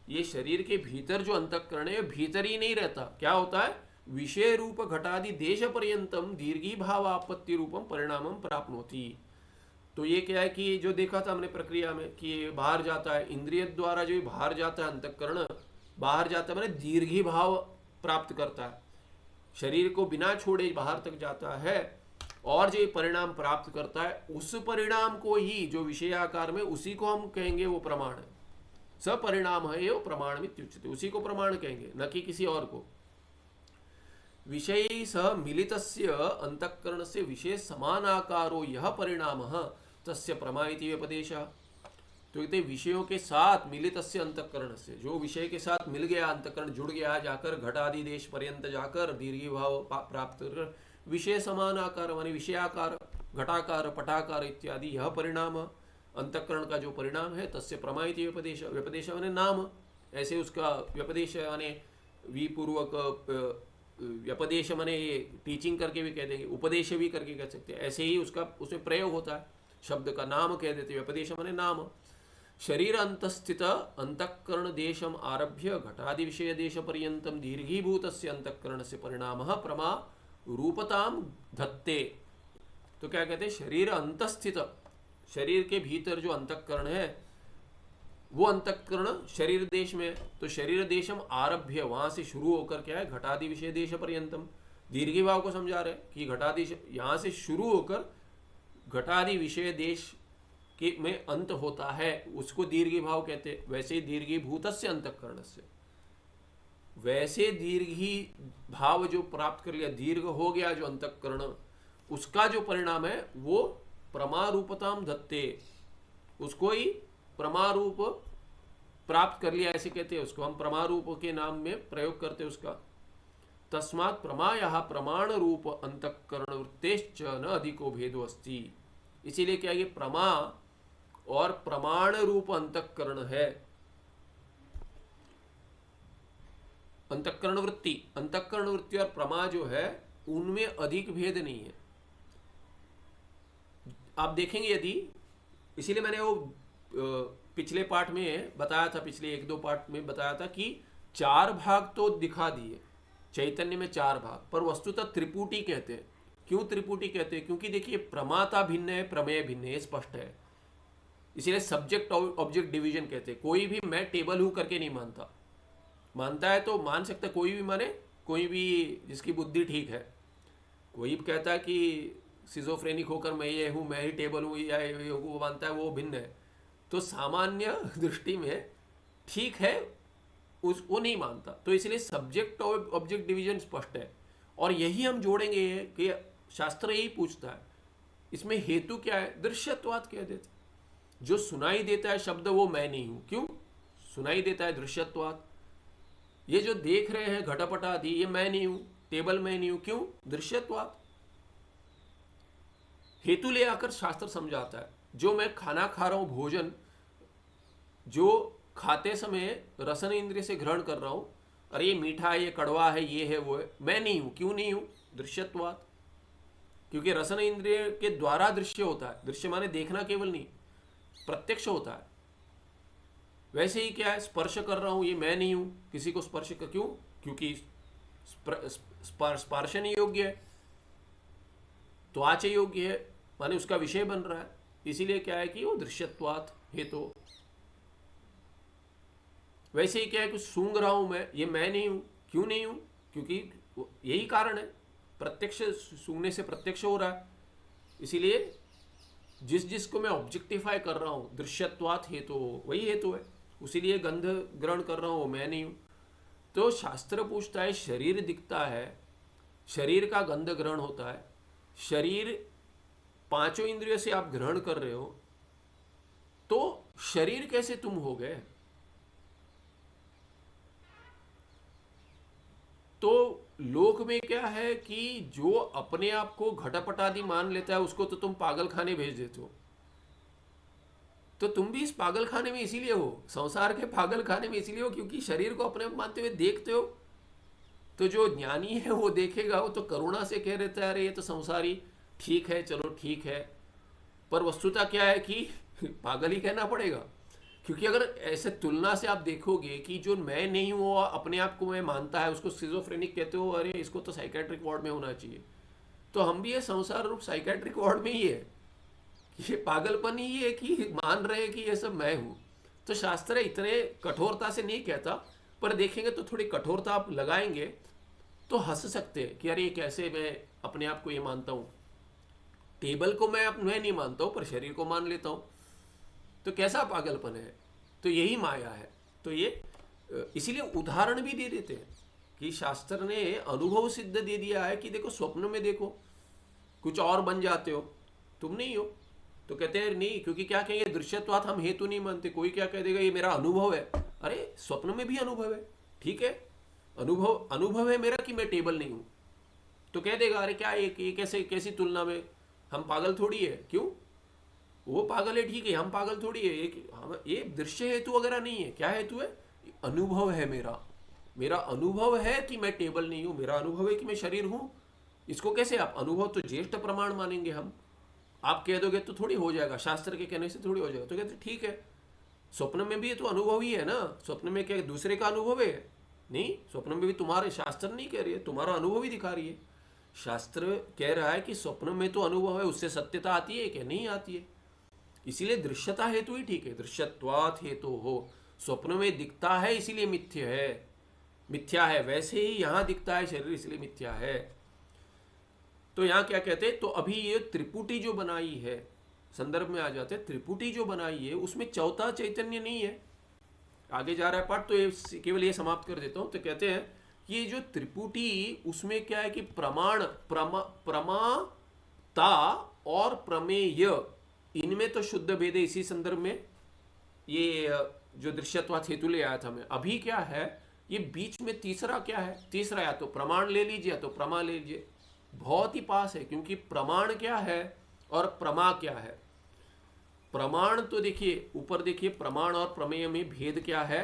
ये शरीर के भीतर जो अंतःकरण है भीतर ही नहीं रहता, क्या होता है, विषय रूप घटादि देश पर्यंतम दीर्घी भाव आपत्ति रूपम परिणामम प्राप्नोति। तो ये क्या है कि जो देखा था हमने प्रक्रिया में कि बाहर जाता है, इंद्रिय द्वारा जो बाहर जाता है अंतःकरण, बाहर जाता है मैंने दीर्घी भाव प्राप्त करता है, शरीर को बिना छोड़े बाहर तक जाता है, और जो परिणाम प्राप्त करता है उस परिणाम को ही जो विषयाकार में उसी को हम कहेंगे वो प्रमाण है। सपरिणाम है वो प्रमाण में उच्यते, उसी को प्रमाण कहेंगे, न कि किसी और को। विषय सह मिलितस्य अंतःकरणस्य विषय समानाकारो यह परिणामः तस्य प्रमा इति व्यपदेशः। तो कहते विषयों के साथ मिलितस्य अंतःकरणस्य, जो विषय के साथ मिल गया, अंतःकरण जुड़ गया, जाकर घटादि देश पर्यंत जाकर दीर्घी भाव प्राप्त कर विषय समान आकार माने विषयाकार, घटाकार, पटाकार इत्यादि, यह परिणाम अंतःकरण का जो परिणाम है, तस्य प्रमा इति व्यपदेश, व्यपदेश माने नाम, ऐसे उसका व्यपदेश माने विपूर्वक व्यपदेश माने टीचिंग करके भी कह देंगे, उपदेश भी करके कह सकते हैं, ऐसे ही उसका उसमें प्रयोग होता है, शब्द का नाम कह देते, व्यपदेश माने नाम। शरीर अंतस्थित अंतःकरण देशम आरभ्य घटादि विषय देश पर्यंतम दीर्घीभूतस्य अंतःकरणस्य परिणामः प्रमा रूपताम धत्ते। तो क्या कहते हैं, शरीर अंतस्थित, शरीर के भीतर जो अंतःकरण है वो अंतःकरण शरीर देश में, तो शरीर देशम आरभ्य, वहां से शुरू होकर क्या है, घटादि विषय देश पर्यंतम, दीर्घी भाव को समझा रहे कि घटादि यहां से शुरू होकर घटादि विषय देश के में अंत होता है, उसको दीर्घी भाव कहते। वैसे ही दीर्घी भूतस्य अंतःकरण से, वैसे दीर्घी भाव जो प्राप्त कर लिया, दीर्घ हो गया जो अंतःकरण, उसका जो परिणाम है वो प्रमारूपताम धत्ते, उसको ही प्रमारूप प्राप्त कर लिया ऐसे कहते हैं, उसको हम प्रमारूप के नाम में प्रयोग करते हैं उसका। तस्मात् प्रमायः प्रमाण रूप अंतःकरण वृत्तेश्च न अधिको भेदो अस्ति। इसीलिए क्या ये प्रमा और प्रमाण रूप अंतःकरण है, अंतःकरण वृत्ति और प्रमा जो है उनमें अधिक भेद नहीं है। आप देखेंगे यदि, इसीलिए मैंने वो पिछले पार्ट में बताया था, पिछले 1-2 पार्ट में बताया था कि 4 भाग तो दिखा दिए चैतन्य में, 4 भाग, पर वस्तुतः त्रिपुटी कहते हैं। क्यों त्रिपुटी कहते हैं, क्योंकि देखिए प्रमाता भिन्न है, प्रमेय भिन्न है, स्पष्ट है, इसीलिए सब्जेक्ट ऑब्जेक्ट डिवीजन कहते हैं। कोई भी मैं टेबल हूं करके नहीं मानता, मानता है तो मान सकता, कोई भी माने, कोई भी जिसकी बुद्धि ठीक है। कोई कहता है कि सिजोफ्रेनिक होकर मैं ये हूँ, मैं ही टेबल हूँ, या वो मानता है, वो भिन्न है। तो सामान्य दृष्टि में ठीक है, वो नहीं मानता, तो इसलिए सब्जेक्ट और ऑब्जेक्ट डिवीजन स्पष्ट है। और यही हम जोड़ेंगे कि शास्त्र यही पूछता है, इसमें हेतु क्या है, दृश्यत्वात् कह देते, जो सुनाई देता है शब्द वो मैं नहीं हूं, क्यों सुनाई देता है, दृश्यत्वात्। ये जो देख रहे हैं घटापट आदि, ये मैं नहीं हूं, टेबल मैं नहीं हूं, क्यों, दृश्यत्वात्। हेतु ले आकर शास्त्र समझाता है। जो मैं खाना खा रहा हूं, भोजन जो खाते समय रसन इंद्रिय से ग्रहण कर रहा हूं, अरे ये मीठा है, ये कड़वा है, ये है, वो है, मैं नहीं हूं, क्यों नहीं हूं, दृश्यत्वात्। क्योंकि रसन इंद्रिय के द्वारा दृश्य होता है। दृश्य माने देखना केवल नहीं, प्रत्यक्ष होता है। वैसे ही क्या है, स्पर्श कर रहा हूं, ये मैं नहीं हूं, किसी को स्पर्श कर, क्यों? क्योंकि स्पर्शन योग्य है, त्वच योग्य है, माने उसका विषय बन रहा है, इसीलिए क्या है कि वो दृश्यत्वात् हेतु। वैसे ही क्या है, कुछ सूंघ रहा हूं मैं, ये मैं नहीं हूं, क्यों नहीं हूं? क्योंकि यही कारण है, प्रत्यक्ष, सूंघने से प्रत्यक्ष हो रहा है, इसीलिए जिसको मैं ऑब्जेक्टिफाई कर रहा हूं दृश्यत्वात् हेतु, वही हेतु है, उसीलिए गंध ग्रहण कर रहा हूं, वो मैं नहीं हूं। तो शास्त्र पूछता है, शरीर दिखता है, शरीर का गंध ग्रहण होता है, शरीर पांचों इंद्रियों से आप ग्रहण कर रहे हो, तो शरीर कैसे तुम हो गए? तो लोक में क्या है कि जो अपने आप को घटपट आदि मान लेता है, उसको तो तुम पागल खाने भेज देते हो। तो तुम भी इस पागल खाने में इसीलिए हो, संसार के पागल खाने में इसीलिए हो, क्योंकि शरीर को अपने आप मानते हुए देखते हो। तो जो ज्ञानी है वो देखेगा, वो तो करुणा से कह देता है, अरे ये तो संसारी, ठीक है, चलो ठीक है। पर वस्तुता क्या है कि पागल ही कहना पड़ेगा, क्योंकि अगर ऐसे तुलना से आप देखोगे कि जो मैं नहीं हूँ, वो अपने आप को मैं मानता है, उसको सिजोफ्रेनिक कहते हो, अरे इसको तो साइकेट्रिक वार्ड में होना चाहिए। तो हम भी ये संसार रूप साइकेट्रिक वार्ड में ही है, ये पागलपन ही है कि मान रहे हैं कि ये सब मैं हूँ। तो शास्त्र इतने कठोरता से नहीं कहता, पर देखेंगे तो थोड़ी कठोरता आप लगाएंगे तो हंस सकते हैं कि अरे ये कैसे मैं अपने आप को ये मानता हूँ, टेबल को मैं नहीं मानता हूँ पर शरीर को मान लेता हूँ, तो कैसा पागलपन है? तो यही माया है। तो ये इसीलिए उदाहरण भी दे देते हैं कि शास्त्र ने अनुभव सिद्ध दे दिया है कि देखो स्वप्न में देखो कुछ और बन जाते हो, तुम नहीं हो। तो कहते हैं नहीं, क्योंकि क्या कहेंगे, दृश्यत्वात् हम हेतु नहीं मानते। कोई क्या कह देगा, ये मेरा अनुभव है। अरे स्वप्न में भी अनुभव है, ठीक है, अनुभव है मेरा कि मैं टेबल नहीं हूं। तो कह देगा अरे क्या ये कैसे, कैसी तुलना में, हम पागल थोड़ी है। क्यों? वो पागल है, ठीक है, हम पागल थोड़ी है। ये दृश्य हेतु वगैरह नहीं है। क्या हेतु है? अनुभव है मेरा अनुभव है कि मैं टेबल नहीं हूं, मेरा अनुभव है कि मैं शरीर हूं। इसको कैसे आप, अनुभव तो ज्येष्ठ प्रमाण मानेंगे हम। आप कह दोगे तो थोड़ी हो जाएगा, शास्त्र के कहने से थोड़ी हो जाएगा। तो कहते ठीक है, स्वप्न में भी तो अनुभव ही है ना, स्वप्न में क्या दूसरे का अनुभव है? नहीं, स्वप्न में भी तुम्हारे, शास्त्र नहीं कह रही है, तुम्हारा अनुभव ही दिखा रही है। शास्त्र कह रहा है कि स्वप्न में तो अनुभव है, उससे सत्यता आती है क्या? नहीं आती है। इसीलिए दृश्यता हेतु ही ठीक है, दृश्यत्वात् हेतु हो, स्वप्न में दिखता है इसीलिए मिथ्या है। वैसे ही यहां दिखता है शरीर, इसलिए मिथ्या है। तो यहां क्या कहते हैं, तो अभी ये त्रिपुटी जो बनाई है, संदर्भ में आ जाते हैं, त्रिपुटी जो बनाई है उसमें चौथा चैतन्य नहीं है। आगे जा रहा है पाठ, तो ये केवल ये समाप्त कर देता हूं। तो कहते हैं ये जो त्रिपुटी, उसमें क्या है कि प्रमाण, प्रमाता और प्रमेय, इनमें तो शुद्ध भेद है। इसी संदर्भ में ये जो दृश्यत्वात् हेतु ले आया था मैं, अभी क्या है, ये बीच में तीसरा क्या है, तीसरा या तो प्रमाण ले लीजिए या तो प्रमा ले लीजिए, बहुत ही पास है। क्योंकि प्रमाण क्या है और प्रमा क्या है? प्रमाण तो देखिए ऊपर देखिए, प्रमाण और प्रमेय में भेद क्या है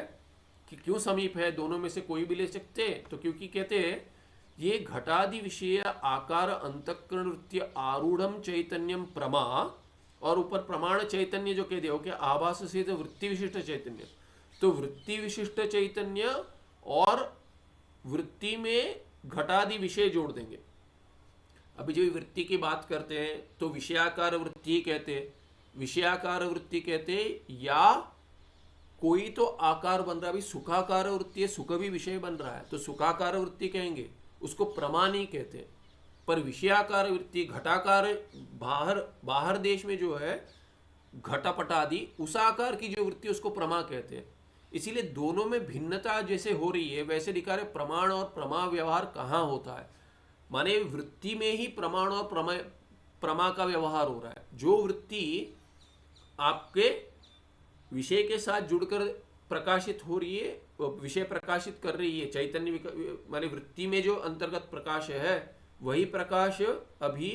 कि क्यों समीप है, दोनों में से कोई भी ले सकते हैं। तो क्योंकि कहते हैं ये घटादि विषय आकार अंतःकरण वृत्ति आरूढ़ चैतन्यम प्रमा, और ऊपर प्रमाण चैतन्य जो कह दिया कि आभास से तो वृत्ति विशिष्ट चैतन्य। तो वृत्ति विशिष्ट चैतन्य और वृत्ति में घटादि विषय जोड़ देंगे। अभी जो वृत्ति की बात करते हैं तो विषयाकार वृत्ति कहते हैं, विषयाकार वृत्ति कहते हैं, या कोई तो आकार बन रहा है। अभी सुखाकार वृत्ति है, सुख भी विषय बन रहा है, तो सुखाकार वृत्ति कहेंगे, उसको प्रमा नहीं कहते। पर विषयाकार वृत्ति, घटाकार, बाहर देश में जो है घटापट आदि, उस आकार की जो वृत्ति उसको प्रमा कहते हैं। इसीलिए दोनों में भिन्नता जैसे हो रही है, वैसे दिखा रहे प्रमाण और प्रमा व्यवहार कहाँ होता है, माने वृत्ति में ही प्रमाण और प्रमा का व्यवहार हो रहा है। जो वृत्ति आपके विषय के साथ जुड़कर प्रकाशित हो रही है, विषय प्रकाशित कर रही है, चैतन्य माने वृत्ति में जो अंतर्गत प्रकाश है, वही प्रकाश अभी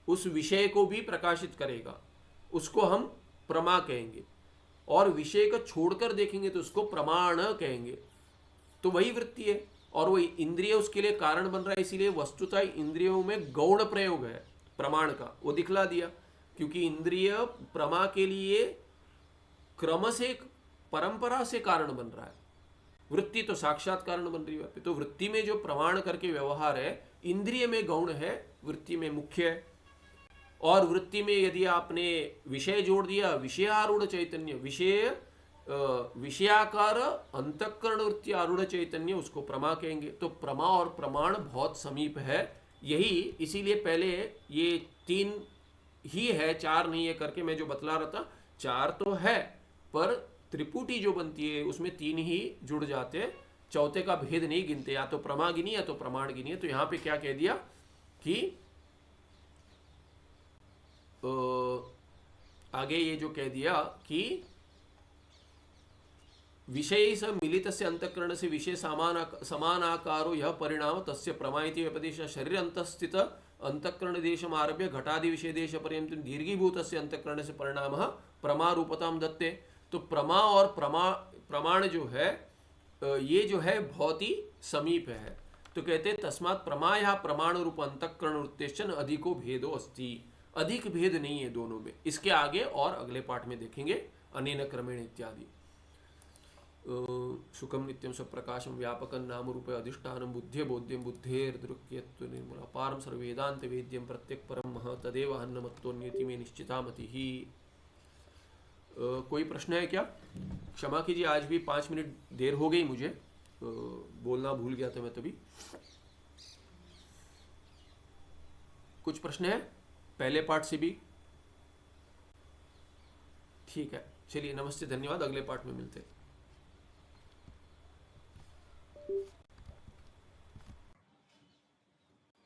उस विषय को भी प्रकाशित करेगा, उसको हम प्रमा कहेंगे। और विषय को छोड़कर देखेंगे तो उसको प्रमाण कहेंगे। तो वही वृत्ति है और वही इंद्रिय उसके लिए कारण बन रहा है। इसीलिए वस्तुतः इंद्रियों में गौण प्रयोग है, प्रमाण का, वो दिखला दिया। क्योंकि इंद्रिय प्रमा के लिए क्रम से, परंपरा से कारण बन रहा है, वृत्ति तो साक्षात कारण बन रही है। तो वृत्ति में जो प्रमाण करके व्यवहार है, इंद्रिय में गौण है, वृत्ति में मुख्य है। और वृत्ति में यदि आपने विषय जोड़ दिया, विषयारूढ़ चैतन्य, विषयाकार अंतःकरण वृत्ति आरूढ़ चैतन्य, उसको प्रमा कहेंगे। तो प्रमा और प्रमाण बहुत समीप है। यही इसीलिए पहले ये 3 ही है, 4 नहीं है करके मैं जो बतला रहा था। 4 तो है, पर त्रिपुटी जो बनती है उसमें 3 ही जुड़ जाते हैं, चौथे का भेद नहीं गिनते, या तो प्रमा गिनी या तो प्रमाण गिनी। तो यहाँ पे क्या कह दिया कि आगे ये जो कह दिया कि विषय से मिलित से अंतःकरण से विषय समानाकारो यह परिणाम तस्य प्रमा इति व्यपदेश शरीर अंतस्थित अंतःकरण देशम आरभ्य घटादि विषय देश पर्यंत दीर्घीभूत से अंतःकरण से परिणाम प्रमा रूपताम दत्ते। तो प्रमा और प्रमाण जो है ये जो है बहुत ही समीप है। तो कहते हैं तस्मात् प्रमा या प्रमाण रूप अंतःकरण वृत्तेश्चन अधिको भेदो अस्ति, अधिक भेद नहीं है दोनों में। इसके आगे और अगले पाठ में देखेंगे अनेन क्रमेण इत्यादि। सुखम नित्यम स्वप्रकाशम व्यापकं नाम रूप अधिष्ठानं बुद्धे बोध्यं बुद्धेर्दृक्यत्व निर्मूल अपारं सर्ववेदांत वेद्यं प्रत्यक परम मह तदेव अन्नमत्तोन्यति में निश्चिता मति ही। कोई प्रश्न है क्या? क्षमा कीजिए, आज भी 5 मिनट देर हो गई मुझे, बोलना भूल गया था मैं तभी। कुछ प्रश्न है पहले पार्ट से भी? ठीक है, चलिए नमस्ते, धन्यवाद, अगले पार्ट में मिलते हैं।